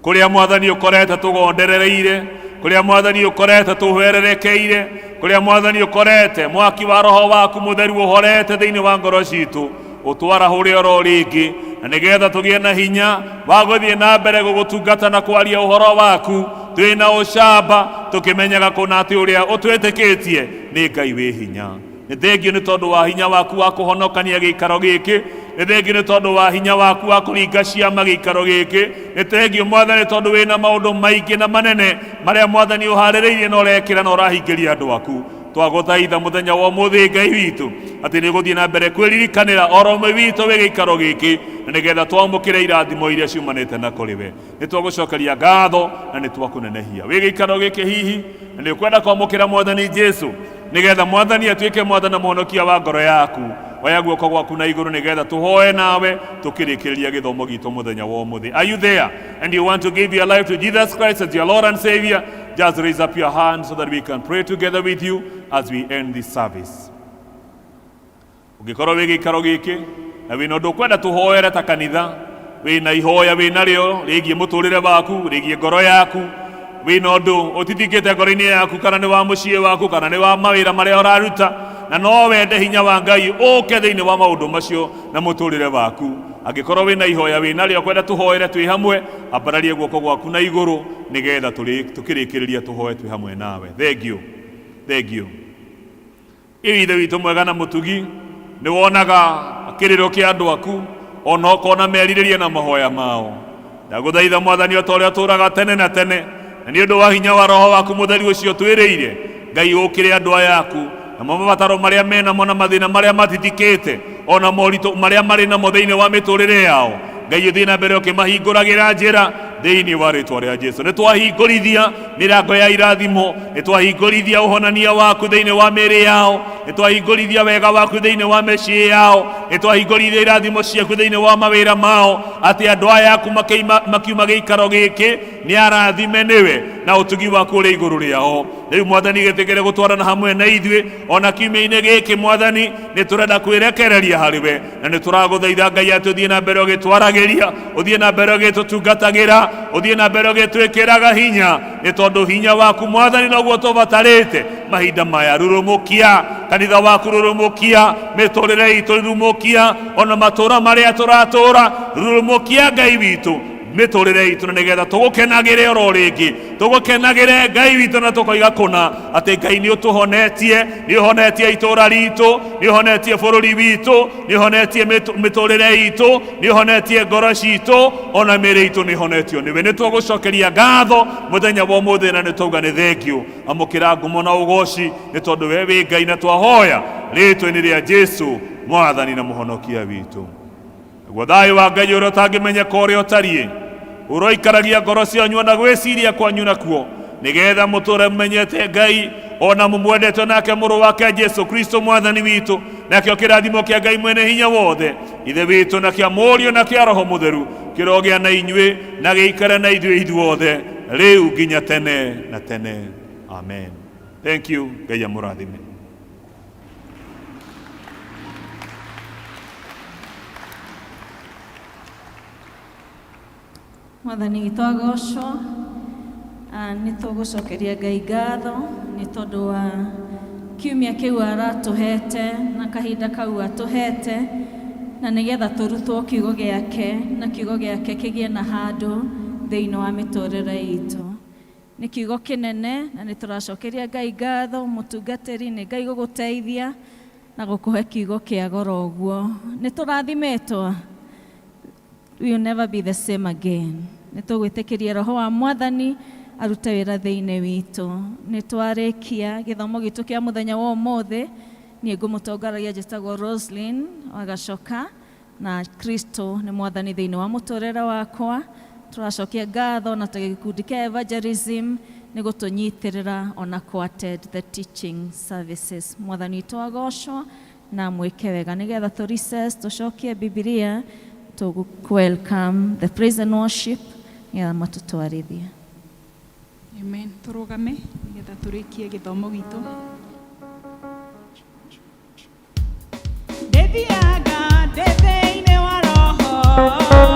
kũrĩa Mwathani ũkorete tũgonderereire kũrĩa Mwathani ũkorete tũhwererekeire kũrĩa Mwathani ũkorete mwaki wa roho waku mũtheru ũhorete thĩinĩ wa ngoro citũ ũtwarahũre oro rĩngĩ na nĩgetha tũgĩe na hinya wa gũthiĩ na mbere gũgũtungata na kwaria ũhoro waku twĩna ũcamba tũkĩmenyaga kũna atĩ ũrĩa ũtwĩtĩkĩtie nĩ Ngai wĩ hinya nĩ thengio nĩ tondũ wa hinya waku wa kũhonokania gĩikaro gĩkĩ nĩ thengio nĩ tondũ wa hinya waku wa kũringa ciama gĩikaro gĩkĩ nĩ thengio Mwathani tondũ wĩna maũndũ maingĩ na manene marĩa Mwathani ũharĩrĩirie na ũrekĩra na ũrahingĩria andũ aku twagũthaitha mũthenya wa ũmũthĩ Ngai witũ atĩ nĩ gũthiĩ na mbere kwĩririkanĩra oro ũmwe witũ wĩ gĩikaro gĩkĩ na nĩgetha twamũkĩre irathimo iria ciumanĩte na kũrĩ we nĩ twagũcokeria ngatho na nĩ twakũnenehia wĩ gĩikaro gĩkĩ hihi na nĩ ũkwenda kwamũkĩra Mwathani Jesũ nĩgetha Mwathani atuĩke Mwathani na mũhonokia wa ngoro yaku oya guoko gwaku na igũrũ nĩgetha tũhoe nawe tũkĩrĩkĩrĩria gĩthomo gitũ mũthenya wa ũmũthĩ. Are you there and you want to give your life to Jesus Christ as your Lord and Savior? Just raise up your hand so that we can pray together with you as we end this service. Ungikorwo wi gikaro giki na wina undu kwenda tuhoere ta kanitha, wina ihoya wina rio rigie muturire waku, rigie ngoro yaku, wina undu utithikite ngoro-ini yaku, kana ni wa mucii waku, kana ni wa mawira maria uraruta, na no wende hinya wa Ngai uke thiini wa maundu macio na muturire waku. Angikorwo wina ihoya wina rio kwenda tuhoere twi hamwe, ambararie guoko gwaku na iguru nigetha tukirikiriria tuhoe twi hamwe nawe. Thank you. Ithe witu mwega na mutugi, ni wonaga kiriro kia andu aku, ona ukona meriririe na mahoya mao. Ndaguthaitha Mwathani o ta uria turaga tene na tene, na ni undu wa hinya wa roho waku mutheri ucio twiriire, Ngai ukire andu aya aku na mabataro maria menamo na mathina maria matithikite, ona moritu maria mari namo thiini wa miturire yao. Ngai uthii na mbere ukimahinguragira njira thiini wa ritwa ria Jesu. Ni twahingurithia mirango ya irathimo, ni twahingurithia uhonania waku thiini wa miri yao, ni twahingurithia wega waku thiini wa micii yao, ni twahingurithia irathimo ciaku thiini wa mawira mao, ati andu aya aku makiuma giikaro giki ni arathime niwe na utugi waku uri iguru riao. Riu Mwathani gitigire gutwarana hamwe na ithuĩ ona kiumia-inĩ gĩkĩ Mwathani, ni turenda kwirekereria hariwe, na ni turaguthaitha Ngai atuthie na mbere ugitwaragiria, uthie na mbere ugitutungatagira, uthie na mbere ugitwikiraga hinya, ni tondu hinya waku Mwathani noguo tubatarite mahinda maya. Rurumukia kanitha waku, rurumukia miturire itu, rurumukia ona matura maria turatura, rurumukia Ngai witu miturire itu, na nigetha tugukenagire oro ringi, tugukenagire Ngai witu na tukoiga kuna ati Ngai ni utuhonetie, ni uhonetie itura ritu, ni uhonetie bururi witu, ni uhonetie miturire itu, ni uhonetie ngoro citu, ona miri itu ni honetio niwe. Ni tugucokeria ngatho muthenya wa umuthi, na ni tuga ni thank you. Amukira ngumo na ugoci ni tondu we wi Ngai, na twahoya ritwa-ini ria Jesu Mwathani na muhonokia witu. Guo thayu wa Ngai uria utangimenyeka uria utarie, uroikaragia ngoro cianyu na gwiciria kwanyu nakuo, nigetha muture mumenyete Ngai ona mumwendete, nake muru wake Jesu Kristo Mwathani witu, nakio kirathimo kia Ngai mwene hinya wothe ithe witu, na kia Mũriũ na kia Roho Mutheru kirogia na inyuĩ na giikare na ithuĩ ithuothe riu nginya tene na tene. Amen. Thank you. Ngai amũrathime. Mwathani witũ agocwo, nĩ tũgũcokeria Ngai ngatho nĩ tondũ wa kiumia kĩu aratũhete na kahinda kau atũhete, na nĩgetha tũrutwo kiugo gĩake na kiugo gĩake kĩgĩe na handũ thĩinĩ wa mĩtũrĩre itũ. Nĩ kiugo kĩnene na nĩ tũracokeria Ngai ngatho. Mũtungatĩri, nĩ Ngai gũgũteithia na gũkũhe kiugo kĩa goro ũguo. Nĩ tũrathimetwo. We will never be the same again. Nĩ tũgwĩtĩkĩria Roho wa Mwathani arute wĩra thĩinĩ witũ. Nĩ twarĩkia gĩthomo gitũ kĩa mũthenya wa ũmũthĩ. Niĩ ngũmũtongoragia njĩtagwo Roslyn Wagacoka, na Kristo nĩ Mwathani thĩinĩ wa mũtũrĩre wakwa. Tũracokia ngatho na gĩkundi kĩa evangelism nĩ gũtũnyitĩrĩra ona attend the teaching services. Mwathani witũ agocwo na mwĩke wega. Nĩgetha tũ recess tũcokie Biblia, to welcome the praise and worship ya matutwarithia. Amen. Turugame nigetha turikie githomo gitu. Ndethiaga ndetheine wa roho